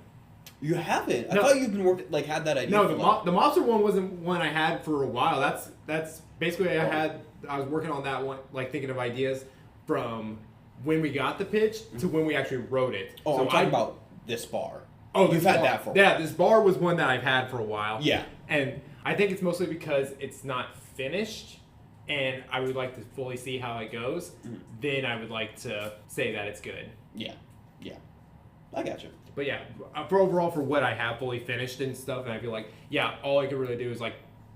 You haven't? No. I thought you've been working, had that idea. No, for the Mobster one wasn't one I had for a while. That's basically I was working on that one, thinking of ideas from when we got the pitch to when we actually wrote it. Oh, so I'm talking about this bar. Oh, you've had that for a while. Yeah, this bar was one that I've had for a while. Yeah. And I think it's mostly because it's not finished, and I would like to fully see how it goes. Then I would like to say that it's good. Yeah. I got you. But yeah, for what I have fully finished and stuff, and I feel like, all I could really do is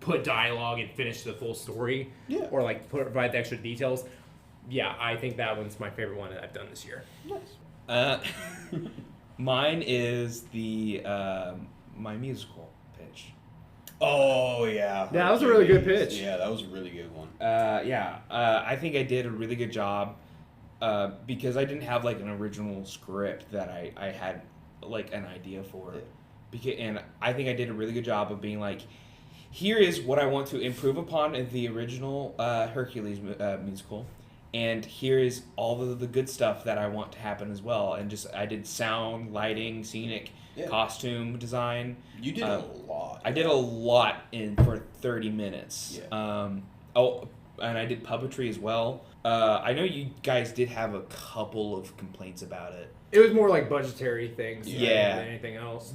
put dialogue and finish the full story. Yeah. Or provide the extra details. Yeah, I think that one's my favorite one that I've done this year. Nice. Mine is the my musical pitch. Oh, yeah. Yeah, that was a really good pitch. Yeah, that was a really good one. I think I did a really good job because I didn't have an original script that I had an idea for. Yeah. And I think I did a really good job of being here is what I want to improve upon in the original Hercules musical. And here is all of the good stuff that I want to happen as well. And I did sound, lighting, scenic, costume design. You did a lot. I did a lot for 30 minutes. Yeah. And I did puppetry as well. I know you guys did have a couple of complaints about it. It was more budgetary things than anything else.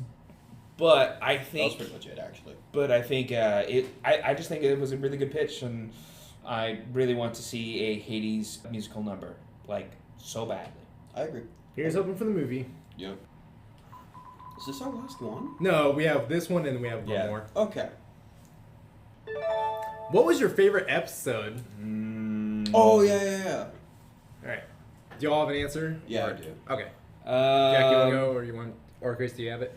But I That was think... pretty much it, actually. But I think I just think it was a really good pitch, and I really want to see a Hades musical number, so badly. I agree. Here's hoping for the movie. Yep. Is this our last one? No, we have this one and we have one more. Okay. What was your favorite episode? Oh, yeah. All right. Do y'all have an answer? Yeah, I do. Okay. Jack, you want to go, or Chris, do you have it?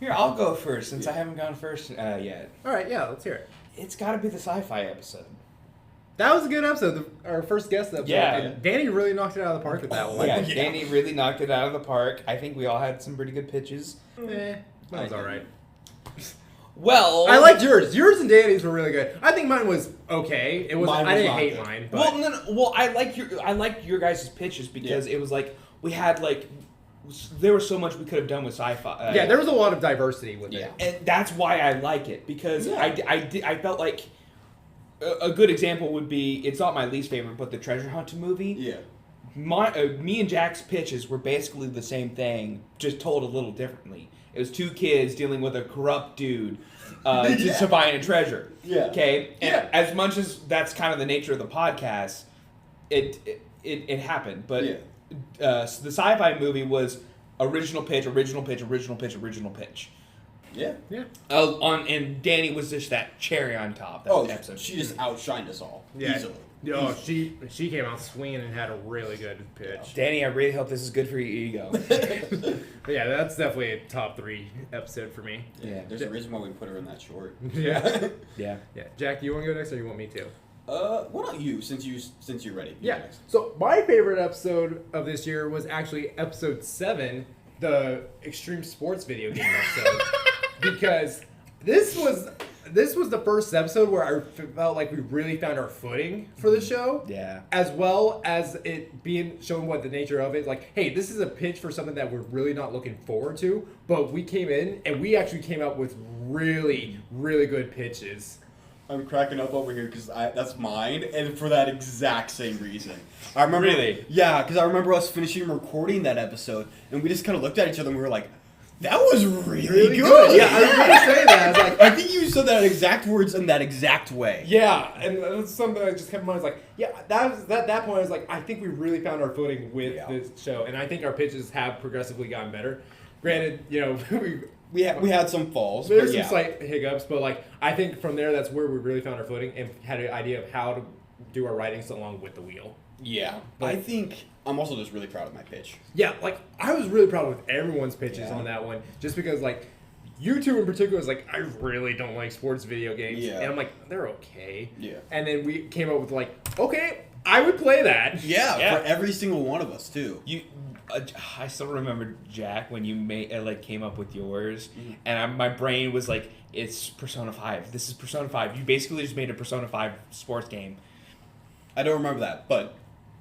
Here, I'll go first, since I haven't gone first yet. All right, yeah, let's hear it. It's got to be the sci-fi episode. That was a good episode. Our first guest episode. Yeah. And Danny really knocked it out of the park with that one. Yeah, Danny really knocked it out of the park. I think we all had some pretty good pitches. That was all right. Well, I liked yours. Yours and Danny's were really good. I think mine was okay. It was. Mine I was didn't not hate good. mine. But Well, I liked your guys' pitches because it was we had there was so much we could have done with sci-fi. yeah, there was a lot of diversity with it. And that's why I like it, because I felt like a good example would be, it's not my least favorite, but the Treasure Hunt movie. Yeah. me and Jack's pitches were basically the same thing, just told a little differently. It was two kids dealing with a corrupt dude to find a treasure. Yeah. Okay. And as much as that's kind of the nature of the podcast, it happened. But the sci-fi movie was original pitch. Yeah. And Danny was just that cherry on top. That episode. She just outshined us all Yeah. easily. Oh, she came out swinging and had a really good pitch. Danny, I really hope this is good for your ego. But yeah, that's definitely a top 3 episode for me. Yeah. There's a reason why we put her in that short. Yeah. Yeah. Yeah. Jack, do you want to go next or you want me to? Why don't you, since you're ready? You Yeah. go next. So my favorite episode of this year was actually episode 7, the Extreme Sports video game episode, because this was the first episode where I felt like we really found our footing for the show. Yeah. As well as it being shown what the nature of it. Like, hey, this is a pitch for something that we're really not looking forward to, but we came in and we actually came out with really, really good pitches. I'm cracking up over here because that's mine, and for that exact same reason. I remember, Really? Yeah, because I remember us finishing recording that episode, and we just kind of looked at each other and we were like, "That was really good." Yeah, I was gonna say that. I was like, I think you said that exact words in that exact way. yeah, and that's something that just kept in mind. I was like, yeah, that point. I was like, I think we really found our footing with this show, and I think our pitches have progressively gotten better. Granted, We had some falls, there's but some yeah. slight hiccups, but like I think from there, that's where we really found our footing and had an idea of how to do our writings along with the wheel. Yeah, I think I'm also just really proud of my pitch. Yeah, like I was really proud with everyone's pitches Yeah. on that one, just because like you two in particular was like, I really don't like sports video games, Yeah. and I'm like, they're okay. Yeah. And then we came up with like, okay, I would play that. Yeah, for every single one of us too. I still remember, Jack, when you came up with yours, and my brain was like, "It's Persona 5. This is Persona 5." You basically just made a Persona 5 sports game. I don't remember that, but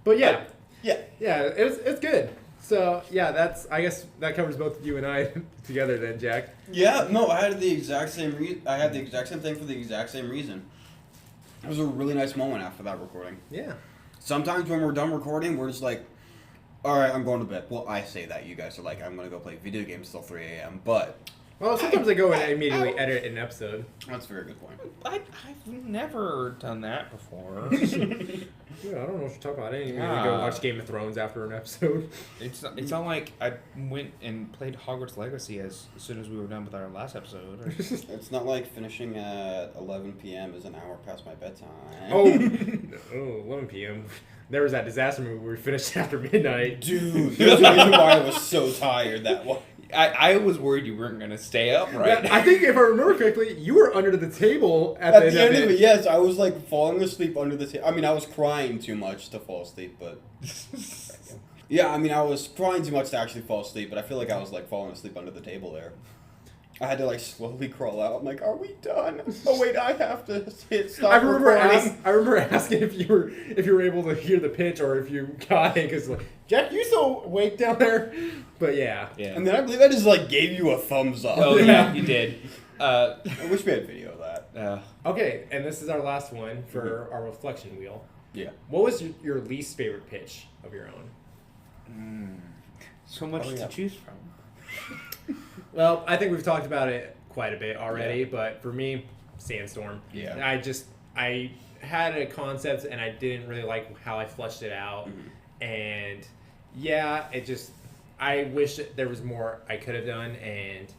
yeah, yeah. it's good. So yeah, I guess that covers both you and I together then, Jack. Yeah, no, I had the exact same I had the exact same thing for the exact same reason. It was a really nice moment after that recording. Yeah. Sometimes when we're done recording, we're just like, all right, I'm going to bed. Well, I say that. You guys are like, I'm going to go play video games till 3 a.m. But Well, sometimes I go and immediately edit an episode. that's a very good point. I've never done that before. Yeah, I don't know what you're talking about. I didn't even Yeah. go watch Game of Thrones after an episode. It's not like I went and played Hogwarts Legacy as soon as we were done with our last episode. It's not like finishing at 11 p.m. is an hour past my bedtime. Oh, 11 p.m. There was that disaster movie where we finished after midnight. Dude, there's a reason why I was so tired that one. I was worried you weren't going to stay up, right? I think if I remember correctly, you were under the table at At the the end of it, yes, I was like falling asleep under the table. I mean, I was crying too much to fall asleep, but yeah, I mean, I was crying too much to actually fall asleep, but I feel like I was like falling asleep under the table there. I had to like slowly crawl out. I'm like, "Are we done?" Oh wait, I have to hit stop. I remember recording. asking if you were able to hear the pitch or if you got it because like Jack, you still awake down there? But yeah. Yeah. And then I believe I just like gave you a thumbs up. Oh, yeah, you did. I wish we had video of that. Okay, and this is our last one for our reflection wheel. Yeah. What was your least favorite pitch of your own? So much Oh, yeah. to choose from. Well, I think we've talked about it quite a bit already, but for me, Sandstorm. Yeah. I had a concept and I didn't really like how I fleshed it out. And yeah, I wish that there was more I could have done, and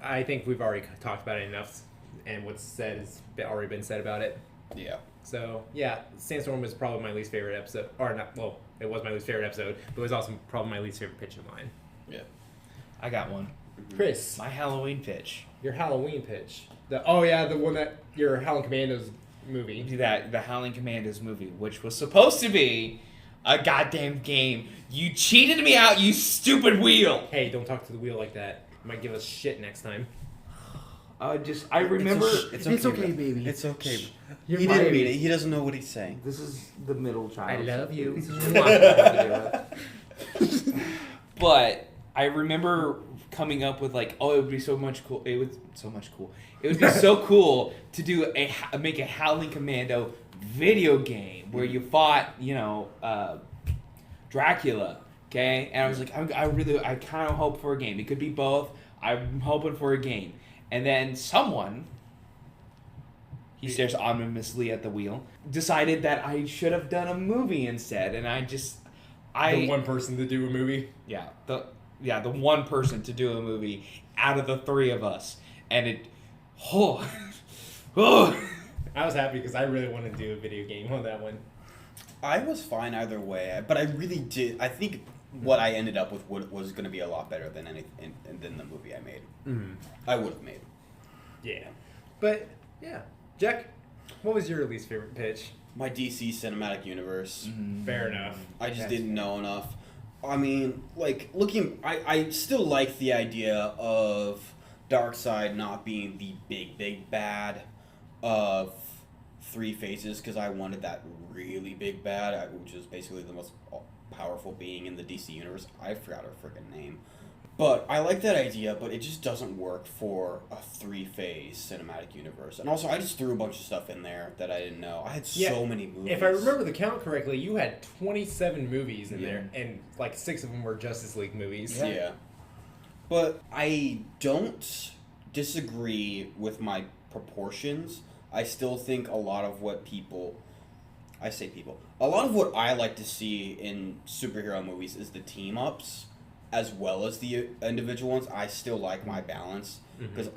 I think we've already talked about it enough, and what's said has already been said about it. Yeah. So yeah, Sandstorm was probably my least favorite episode, or not. Well, it was my least favorite episode, but it was also probably my least favorite pitch of mine. Yeah. I got one. Chris, My Halloween pitch. your Halloween pitch. The one that your Howling Commandos movie. The Howling Commandos movie, which was supposed to be a goddamn game. You cheated me out, you stupid wheel. Hey, don't talk to the wheel like that. You might give us shit next time. I remember. It's okay, baby. It's okay. You're He my didn't baby. mean it. He doesn't know what he's saying. This is the middle child. I love you. But I remember coming up with like, oh, it would be so much cool. It would so much cool. It would be so cool to do make a Howling Commando video game where you fought, Dracula. Okay, and I was like, I kind of hope for a game. It could be both. I'm hoping for a game, and then someone. He stares ominously at the wheel. Decided that I should have done a movie instead, and The one person to do a movie. the one person to do a movie out of the three of us, and it, oh. I was happy because I really wanted to do a video game on that one. I was fine either way, but I really did. I think what I ended up with was going to be a lot better than than the movie I made. Mm-hmm. I would have made. Yeah, but yeah, Jack, what was your least favorite pitch? My DC cinematic universe. Fair enough. I just didn't know enough. I mean, like, I still like the idea of Darkseid not being the big bad of Three Faces, because I wanted that really big bad, which is basically the most powerful being in the DC universe. I forgot her freaking name. But I like that idea, but it just doesn't work for a three-phase cinematic universe. And also, I just threw a bunch of stuff in there that I didn't know. I had so many movies. If I remember the count correctly, you had 27 movies in there, and like 6 of them were Justice League movies. Yeah. But I don't disagree with my proportions. I still think a lot of what a lot of what I like to see in superhero movies is the team-ups, as well as the individual ones. I still like my balance, because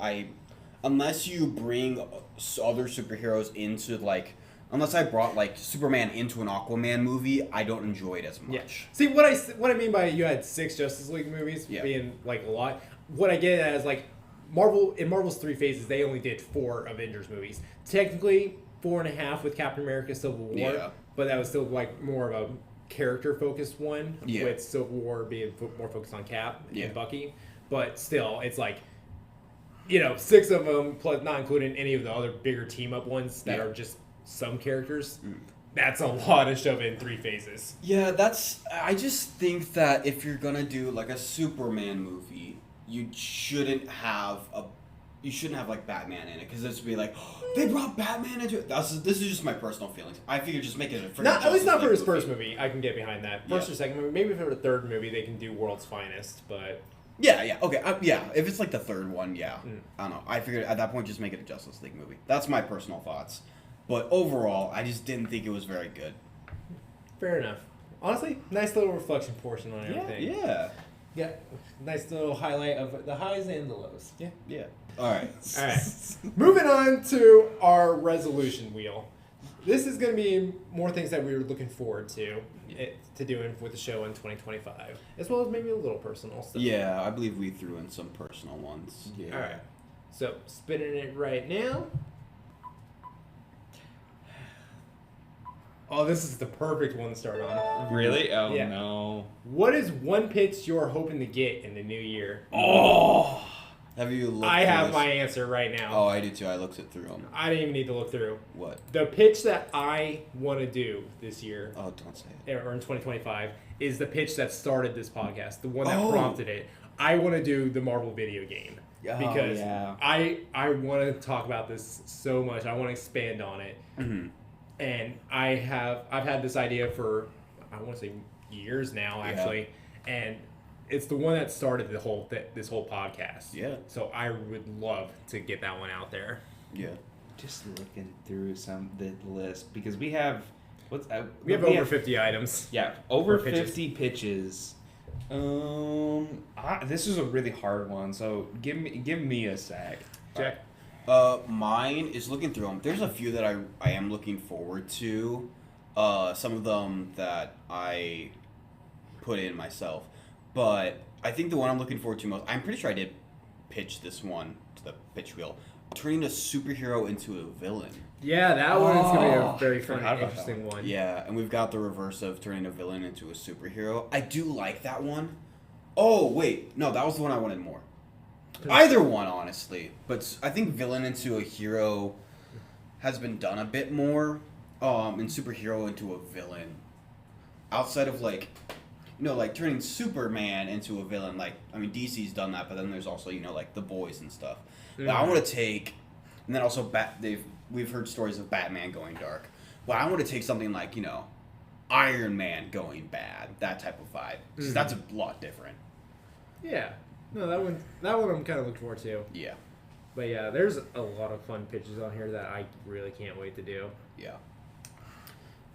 unless you bring other superheroes into, like, unless I brought, like, Superman into an Aquaman movie, I don't enjoy it as much. Yeah. See, what I mean by you had 6 Justice League movies being, like, a lot, what I get at is, like, Marvel's Three Phases, they only did 4 Avengers movies. Technically, 4.5 with Captain America Civil War, but that was still, like, more of a character-focused one, with Civil War being more focused on Cap and Bucky. But still, it's like, 6 of them, plus not including any of the other bigger team-up ones that are just some characters. That's a lot of shove in 3 phases. Yeah, I just think that if you're gonna do, like, a Superman movie, you shouldn't have like Batman in it, because this would be like, oh, they brought Batman into it. This is just my personal feelings. I figure just make it a freaking at least not for his movie. first movie. I can get behind that. First or second movie, maybe for the third movie they can do World's Finest, but okay, if it's like the third one, I don't know. I figured at that point just make it a Justice League movie. That's my personal thoughts. But overall, I just didn't think it was very good. Fair enough. Honestly, nice little reflection portion on everything. Yeah, nice little highlight of the highs and the lows. Yeah. All right. Moving on to our resolution wheel. This is going to be more things that we were looking forward to doing with the show in 2025, as well as maybe a little personal stuff. Yeah, I believe we threw in some personal ones. Yeah. All right. So, spinning it right now. Oh, this is the perfect one to start on. Really? Oh, no. What is one pitch you're hoping to get in the new year? Oh! Have you looked I have my answer right now. Oh, I do too. I looked it through them. I didn't even need to look through. What? The pitch that I want to do this year, Oh, don't say it. or in 2025, is the pitch that started this podcast, the one that prompted it. I want to do the Marvel video game. Because I want to talk about this so much. I want to expand on it. Mm-hmm. And I've had this idea for, I want to say, years now, actually. And it's the one that started this whole podcast. Yeah. So I would love to get that one out there. Yeah. Just looking through the list, because we have we have over 50 items. Yeah, over 50 pitches. This is a really hard one, so give me a sec. Jack. Mine is looking through them. There's a few that I am looking forward to. Some of them that I put in myself. But I think the one I'm looking forward to most, I'm pretty sure I did pitch this one to the pitch wheel. Turning a superhero into a villain. Yeah, that one is going to be a very fun, interesting one. Yeah, and we've got the reverse of turning a villain into a superhero. I do like that one. Oh, wait. No, that was the one I wanted more. Either one, honestly. But I think villain into a hero has been done a bit more. And superhero into a villain. Outside of, like, like turning Superman into a villain. Like, I mean, DC's done that, but then there's also, like, The Boys and stuff. But I want to take... And then also, we've heard stories of Batman going dark. But I want to take something like, Iron Man going bad, that type of vibe. So that's a lot different. Yeah. No, that one I'm kind of looking forward to. Yeah. But yeah, there's a lot of fun pitches on here that I really can't wait to do. Yeah.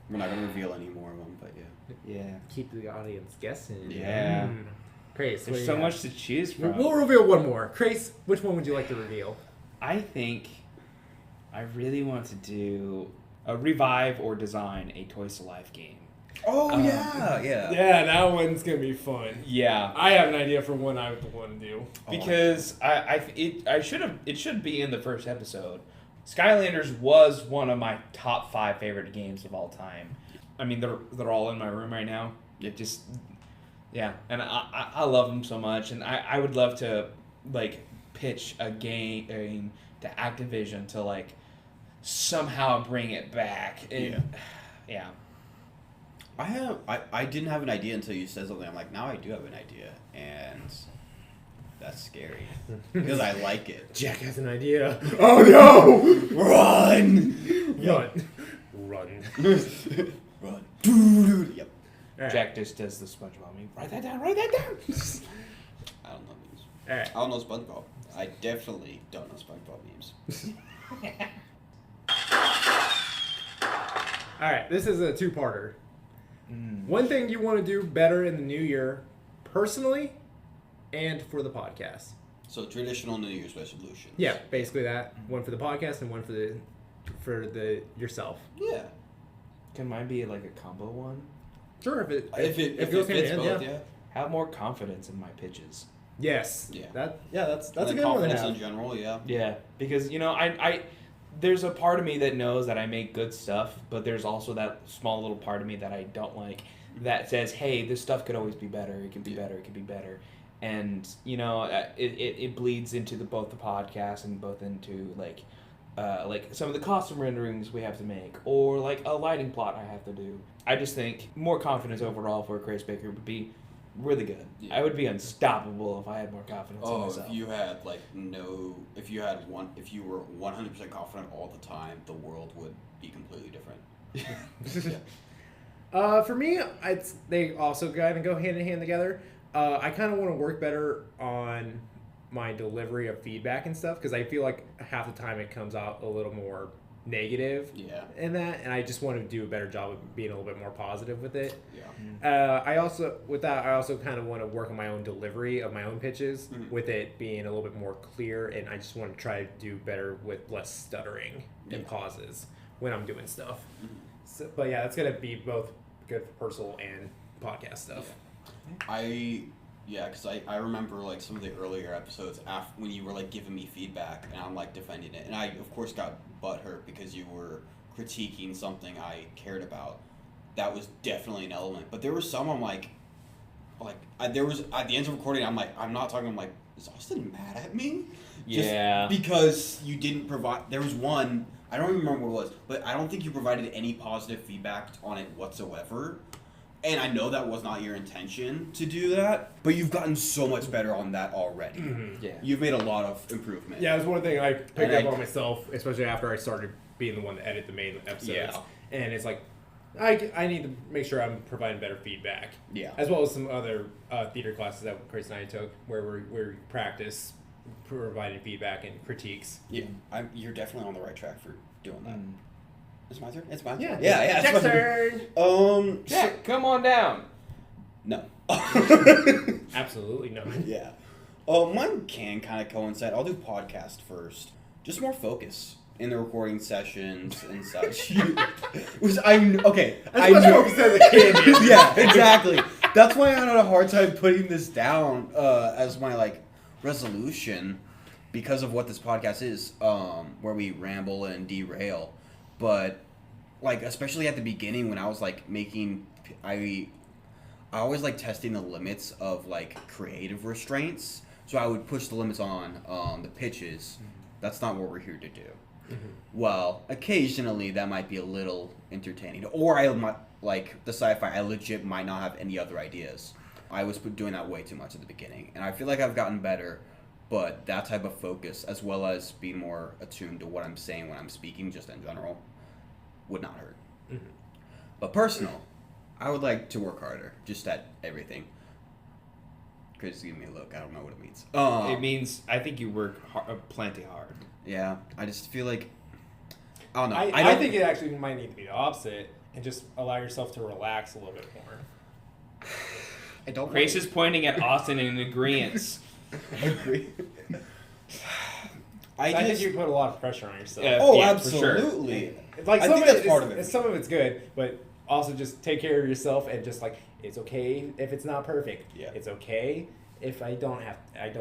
We're not gonna reveal any more of them, but yeah. Yeah. Keep the audience guessing. Yeah. Crace, what There's do so you much got? to choose from. We'll reveal one more. Crace, which one would you like to reveal? I think I really want to do a revive or design a Toys to Life game. Oh yeah. Yeah, that one's gonna be fun. Yeah. I have an idea for one I would want to do. Because it should be in the first episode. Skylanders was one of my top 5 favorite games of all time. I mean, they're all in my room right now. It just, yeah, and I love them so much, and I would love to like pitch a game to Activision to like somehow bring it back. Yeah. I didn't have an idea until you said something. I'm like, now I do have an idea, and that's scary because I like it. Jack has an idea. Oh no! Run! Run. Run. Doo-doo. Yep. Right. Jack just does the SpongeBob meme. Write that down. Write that down. I don't know memes. Alright. I don't know SpongeBob. I definitely don't know SpongeBob memes. Alright, this is a two-parter. One thing you want to do better in the new year, personally, and for the podcast. So traditional New Year's resolutions. Yeah, basically that. One for the podcast and one for the yourself. Yeah. Can mine be like a combo one? Sure, if it fits goes hand in hand, both, yeah. yeah. Have more confidence in my pitches. Yes. Yeah. That's And a good one to confidence have. in general, yeah. Yeah, because I there's a part of me that knows that I make good stuff, but there's also that small little part of me that I don't like that says, hey, this stuff could always be better. It can be better. It can be better. And it bleeds into both the podcast and both into like some of the costume renderings we have to make, or like a lighting plot I have to do. I just think more confidence overall for Grace Baker would be really good. Yeah. I would be unstoppable if I had more confidence in myself. If you were 100% confident all the time, the world would be completely different. For me, they also kind of go hand in hand together. I kind of want to work better on my delivery of feedback and stuff, because I feel like half the time it comes out a little more negative in that, and I just want to do a better job of being a little bit more positive with it. I also kind of want to work on my own delivery of my own pitches, with it being a little bit more clear, and I just want to try to do better with less stuttering and pauses when I'm doing stuff. So, but yeah, that's gonna be both good for personal and podcast stuff. Because I remember like some of the earlier episodes after when you were like giving me feedback and I'm like defending it, and I of course got butthurt because you were critiquing something I cared about. That was definitely an element, but there were some I'm there was at the end of recording I'm not talking. I'm like, is Austin mad at me? Yeah. Just because you didn't provide. There was one. I don't even remember what it was, but I don't think you provided any positive feedback on it whatsoever. And I know that was not your intention to do that, but you've gotten so much better on that already. Yeah. You've made a lot of improvement. Yeah, it was one thing I picked up on myself, especially after I started being the one to edit the main episodes. Yeah. And it's like, I need to make sure I'm providing better feedback. Yeah. As well as some other theater classes that Chris and I took, where we practice providing feedback and critiques. Yeah. You're definitely on the right track for doing that. It's my turn? It's my turn? Yeah. Yeah. Jack's turn. Jack, come on down. No. Absolutely no. Yeah. Mine can kind of coincide. I'll do podcast first. Just more focus in the recording sessions and such. Okay. As much focus as it can be. Yeah, exactly. That's why I had a hard time putting this down as my resolution, because of what this podcast is, where we ramble and derail. But especially at the beginning when I was making, I always testing the limits of creative restraints. So I would push the limits on the pitches. That's not what we're here to do. Well, occasionally that might be a little entertaining, or I might the sci-fi. I legit might not have any other ideas. I was doing that way too much at the beginning, and I feel like I've gotten better. But that type of focus, as well as being more attuned to what I'm saying when I'm speaking, just in general, would not hurt. But personal, I would like to work harder, just at everything. Chris, give me a look. I don't know what it means. It means I think you work plenty hard. Yeah, I just feel like I don't know. I think it actually might need to be the opposite and just allow yourself to relax a little bit more. I don't. Grace is pointing at Austin in agreement. agree. I think you put a lot of pressure on yourself. Oh, Yeah, for sure. absolutely. It's like I some think of that's it part is- of it. Some of it's good, but also just take care of yourself and just like it's okay if it's not perfect. Yeah. It's okay if I don't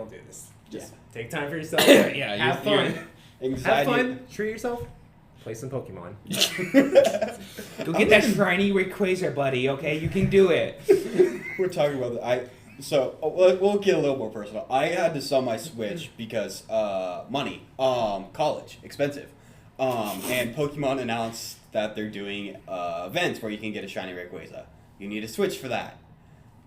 do this. Just Yeah. take time for yourself. Yeah, have you're- fun. Anxiety. Have fun. Treat yourself. Play some Pokemon. Go get that shiny Rayquaza, buddy. Okay, you can do it. We're talking about we'll get a little more personal. I had to sell my Switch because money, college, expensive, and Pokemon announced that they're doing events where you can get a shiny Rayquaza. You need a Switch for that.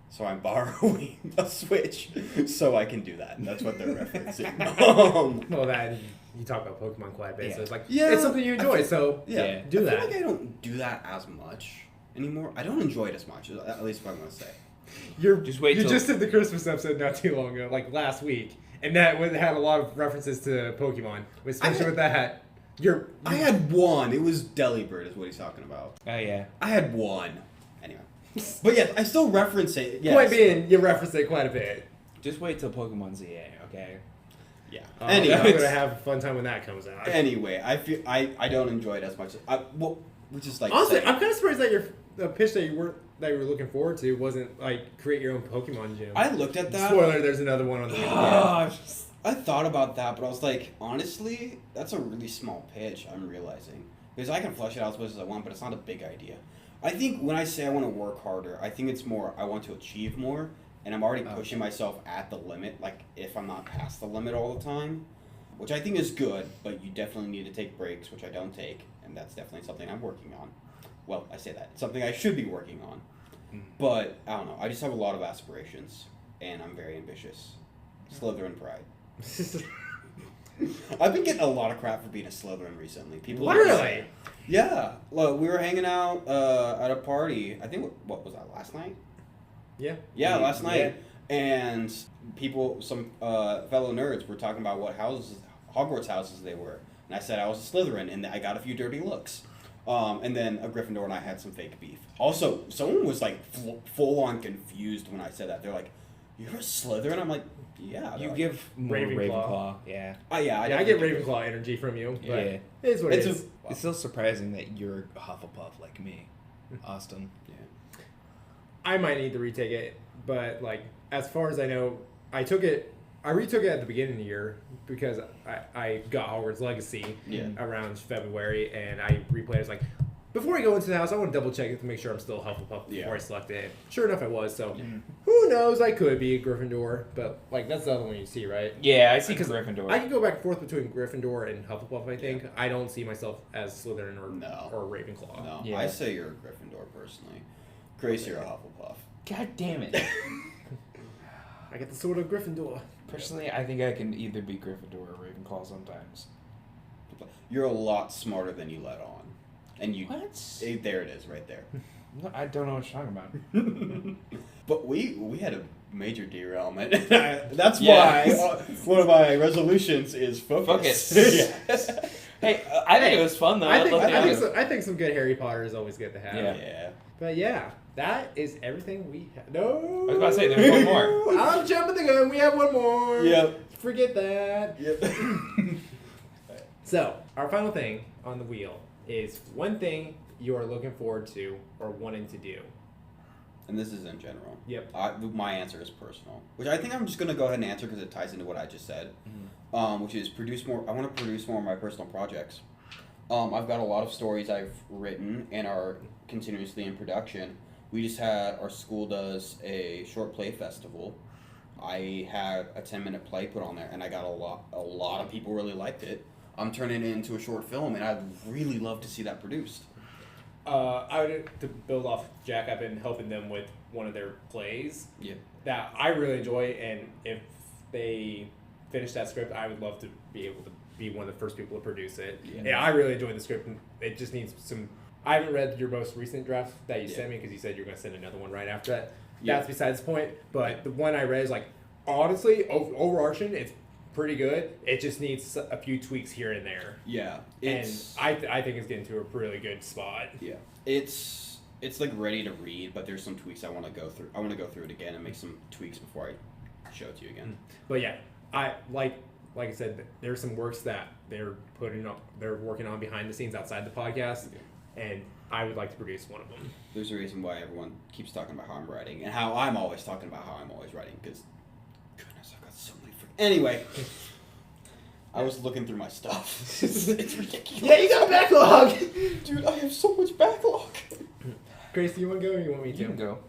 So I'm borrowing a Switch so I can do that. And that's what they're referencing. Well, that you talk about Pokemon quite a bit, Yeah. so it's like Yeah, it's something you enjoy. So Yeah. do I that. feel like I don't do that as much anymore. I don't enjoy it as much, at least what I'm going to say. Just wait You till- just did the Christmas episode not too long ago, like last week, and that had a lot of references to Pokemon, especially with that. I had one. It was Delibird is what he's talking about. Oh yeah. I had one. Anyway. But yeah, I still reference it. Yes. Point being, you referenced it quite a bit. Just wait till Pokemon ZA. Okay. Yeah. I'm Anyway, gonna have a fun time when that comes out. I feel I don't enjoy it as much. Which is like Honestly, saying- I'm kind of surprised that the pitch that you were looking forward to wasn't like create your own Pokemon gym. I looked at that. Spoiler: there's another one on the way. I thought about that, but I was like, honestly, that's a really small pitch. I'm realizing because I can flesh it out as much as I want, but it's not a big idea. I think when I say I want to work harder, I think it's more I want to achieve more, and I'm already pushing myself at the limit. Like if I'm not past the limit all the time, which I think is good, but you definitely need to take breaks, which I don't take, and that's definitely something I'm working on. Well, I say that it's something I should be working on, but I don't know. I just have a lot of aspirations, and I'm very ambitious. Slytherin pride. I've been getting a lot of crap for being a Slytherin recently. People Really? Yeah. Look, we were hanging out at a party. I think what was that, last night? Yeah. Yeah, last night. And people, some fellow nerds were talking about what Hogwarts houses they were. And I said I was a Slytherin, and I got a few dirty looks. And then a Gryffindor and I had some fake beef. Also, someone was like full on confused when I said that. They're like, "You're a Slytherin?" I'm like, "Yeah." You They're give more Ravenclaw. Ravenclaw. Yeah. like, yeah, I get Ravenclaw energy from you. But Yeah. it is what it is. It's still surprising that you're a Hufflepuff like me, Austin. Yeah. I might need to retake it, but like as far as I know, I retook it at the beginning of the year because I got Hogwarts Legacy around February, and I replayed it. It's like, before I go into the house, I want to double check it to make sure I'm still Hufflepuff before I select it. Sure enough, I was. So who knows? I could be a Gryffindor, but like that's the other one you see, right? Yeah, I see Gryffindor. I can go back and forth between Gryffindor and Hufflepuff. I think I don't see myself as Slytherin or Ravenclaw. No, Yeah. I say you're a Gryffindor personally. Grace, you're a Hufflepuff. God damn it. I get the sword of Gryffindor. Personally, I think I can either be Gryffindor or Ravenclaw sometimes. You're a lot smarter than you let on. And you. What? There it is, right there. No, I don't know what you're talking about. But we had a major derailment. That's Yeah. why one of my resolutions is focus. Focus. Hey, I think it was fun though. I think some good Harry Potter is always good to have. Yeah. Yeah. But yeah, that is everything we have. No. I was about to say, there's one more. I'm jumping the gun. We have one more. Yep. Forget that. Yep. So, our final thing on the wheel is one thing you are looking forward to or wanting to do. And this is in general. Yep. My answer is personal, which I think I'm just going to go ahead and answer because it ties into what I just said, which is produce more. I want to produce more of my personal projects. I've got a lot of stories I've written and are continuously in production. We just had, our school does a short play festival. I had a 10-minute play put on there, and I got a lot of people really liked it. I'm turning it into a short film, and I'd really love to see that produced. To build off Jack, I've been helping them with one of their plays Yeah. that I really enjoy, and if they finish that script, I would love to be able to be one of the first people to produce it. Yeah. Yeah, I really enjoy the script, and it just needs some I haven't read your most recent draft that you Yeah. sent me because you said you were going to send another one right after that. Yeah. That's besides the point. But the one I read is like, honestly, overarching, it's pretty good. It just needs a few tweaks here and there. Yeah, And I think it's getting to a really good spot. yeah, it's like ready to read, but there's some tweaks I want to go through. I want to go through it again and make some tweaks before I show it to you again. But yeah, I like I said, there's some works that they're working on behind the scenes outside the podcast, and I would like to produce one of them. There's a reason why everyone keeps talking about how I'm writing and how I'm always talking about how I'm always writing, because goodness, I've got so many Anyway, I was looking through my stuff. It's ridiculous. Yeah, you got a backlog! Dude, I have so much backlog. Grace, do you want to go or you want me to? You can go.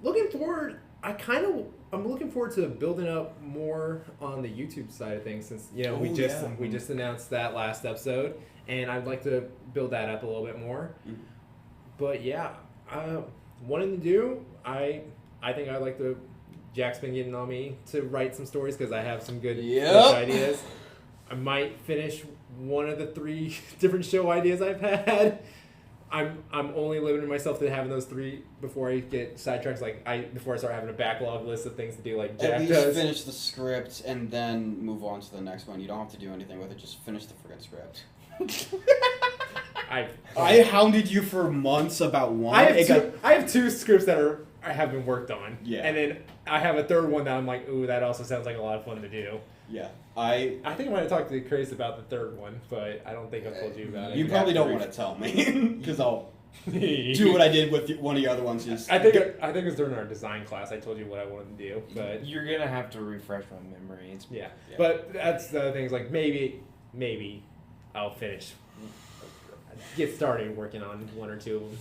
Looking forward, I'm looking forward to building up more on the YouTube side of things, since we just announced that last episode, and I'd like to build that up a little bit more. Mm-hmm. But yeah, wanting to do, I think I'd like to. Jack's been getting on me to write some stories because I have some good ideas. I might finish one of the 3 different show ideas I've had. I'm only limiting myself to having those 3 before I get sidetracked. Before I start having a backlog list of things to do, like Jack At least does. finish the script and then move on to the next one. You don't have to do anything with it. Just finish the friggin' script. I hounded you for months about one. I have 2 scripts that I have been worked on. Yeah. And then I have a 3rd one that I'm like, ooh, that also sounds like a lot of fun to do. Yeah. I think I might have talked to Chris about the 3rd one, but I don't think I've told you about it. You probably don't want to tell me, because I'll do what I did with one of your other ones. I think it was during our design class. I told you what I wanted to do, but You're gonna have to refresh my memory. It's yeah. But that's the other thing. Is like maybe I'll get started working on 1 or 2 of them.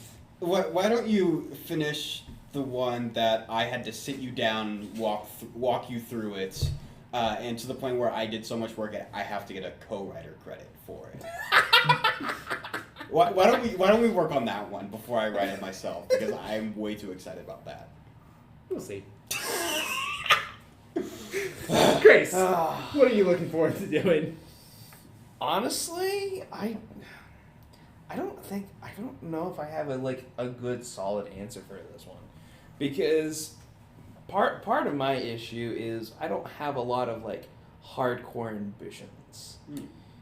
Why don't you finish the one that I had to sit you down and walk you through it, and to the point where I did so much work I have to get a co-writer credit for it. Why don't we work on that one before I write it myself, because I'm way too excited about that. We'll see. Grace, what are you looking forward to doing? Honestly, I don't know if I have a good solid answer for this one, because part of my issue is I don't have a lot of hardcore ambitions.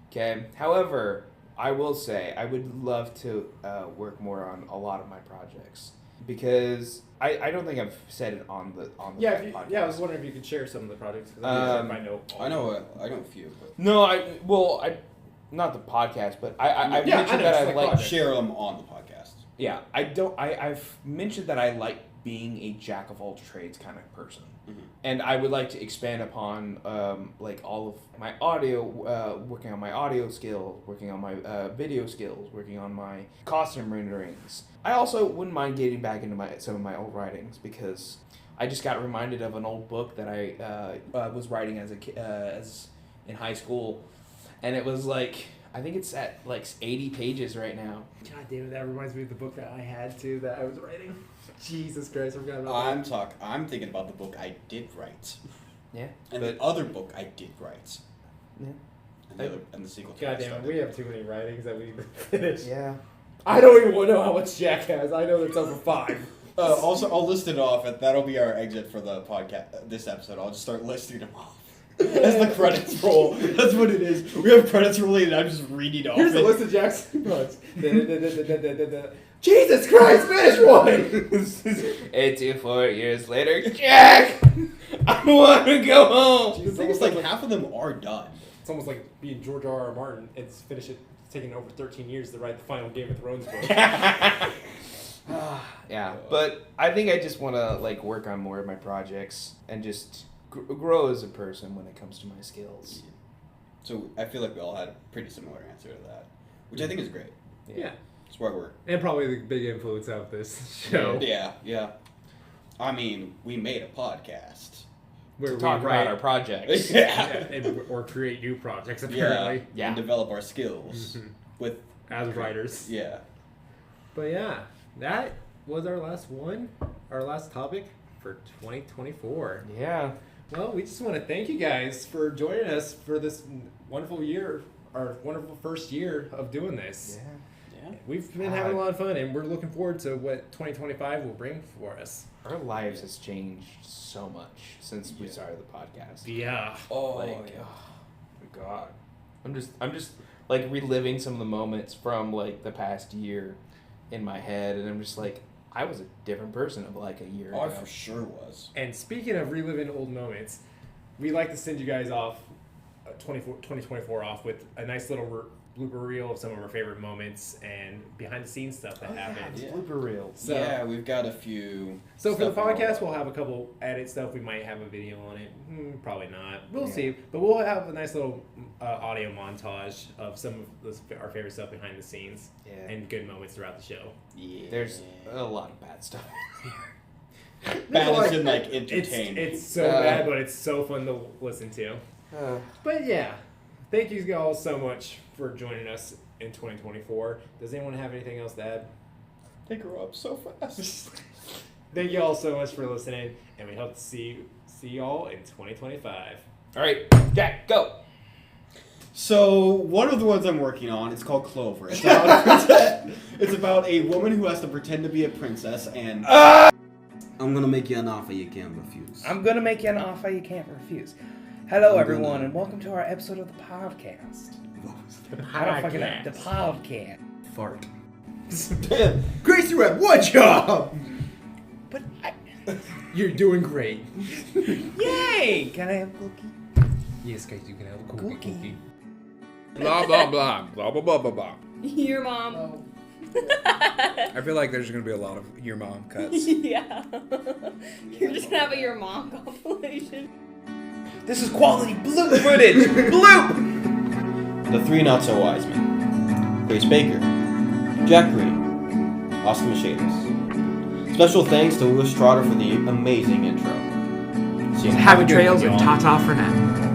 Okay, however, I will say I would love to work more on a lot of my projects, because I don't think I've said it on the podcast. I was wondering if you could share some of the projects, because I know a few. But No, I not the podcast, but I've mentioned that I like share them on the podcast. Yeah, I've mentioned that I like being a jack of all trades kind of person, and I would like to expand upon all of my audio, working on my audio skills, working on my video skills, working on my costume renderings. I also wouldn't mind getting back into some of my old writings, because I just got reminded of an old book that I was writing as in high school, and it was I think it's at 80 pages right now. God damn it, that reminds me of the book that I had too that I was writing. Jesus Christ, I forgot about that. I'm thinking about the book I did write. Yeah. And the other book I did write. Yeah. And the sequel. God damn it, we have too many writings that we need to finish. Yeah. I don't even know how much Jack has. I know it's over 5. Also, I'll list it off, and that'll be our exit for the podcast. This episode, I'll just start listing them off. As the credits roll. That's what it is. We have credits rolling and I'm just reading off. Here's the list of Jack's books. Jesus Christ, finish one! 84 years later, Jack! I want to go home! The thing is, half of them are done. It's almost like being George R.R. Martin. It's taken over 13 years to write the final Game of Thrones book. Yeah, but I think I just want to work on more of my projects and just grow as a person when it comes to my skills. So I feel like we all had a pretty similar answer to that, which I think is great. Yeah. That's why we're... And probably the big influence of this show. Yeah. I mean, we made a podcast. Where to talk about our projects. Or create new projects, apparently. Yeah. And develop our skills with... As writers. Yeah. But yeah, that was our last topic for 2024. Yeah. Well, we just want to thank you guys for joining us for this wonderful year, our wonderful first year of doing this. Yeah. We've been having a lot of fun, and we're looking forward to what 2025 will bring for us. Our lives has changed so much since we started the podcast. Yeah. Oh my god. I'm just like reliving some of the moments from like the past year in my head, and I'm just like, I was a different person of like a year ago. I for sure was. And speaking of reliving old moments, we like to send you guys off 2024 off with a nice little blooper reel of some of our favorite moments and behind the scenes stuff that happened. Yeah. Blooper reel. So, yeah, we've got a few. So for the stuff in podcast, our- we'll have a couple edit stuff. We might have a video on it. Probably not. We'll see. But we'll have a nice little audio montage of some of our favorite stuff behind the scenes and good moments throughout the show. Yeah. There's a lot of bad stuff. bad as in like entertaining. It's so bad, but it's so fun to listen to. But yeah, thank you all so much for joining us in 2024. Does anyone have anything else to add? They grow up so fast. Thank you all so much for listening, and we hope to see y'all in 2025. All right, Jack, go. So one of the ones I'm working on, it's called Clover. It's about, it's about a woman who has to pretend to be a princess, and I'm gonna make you an offer you can't refuse. I'm gonna make you an offer you can't refuse. Hello, everyone, and welcome to our episode of the podcast. I don't fucking know. The podcast. Fart. Gracie Webb, what job? But You're doing great. yay! Can I have a cookie? Yes, guys, you can have a Cookie. Blah blah blah blah blah blah blah blah. Your mom. I feel like there's gonna be a lot of your mom cuts. Yeah. You're just gonna have a your mom compilation. This is quality bloop footage. Bloop. The Three Not So Wise Men. Grace Baker, Jack Green, Oscar Michaelis. Special thanks to Louis Trotter for the amazing intro. See you next Happy trails and ta-ta for now.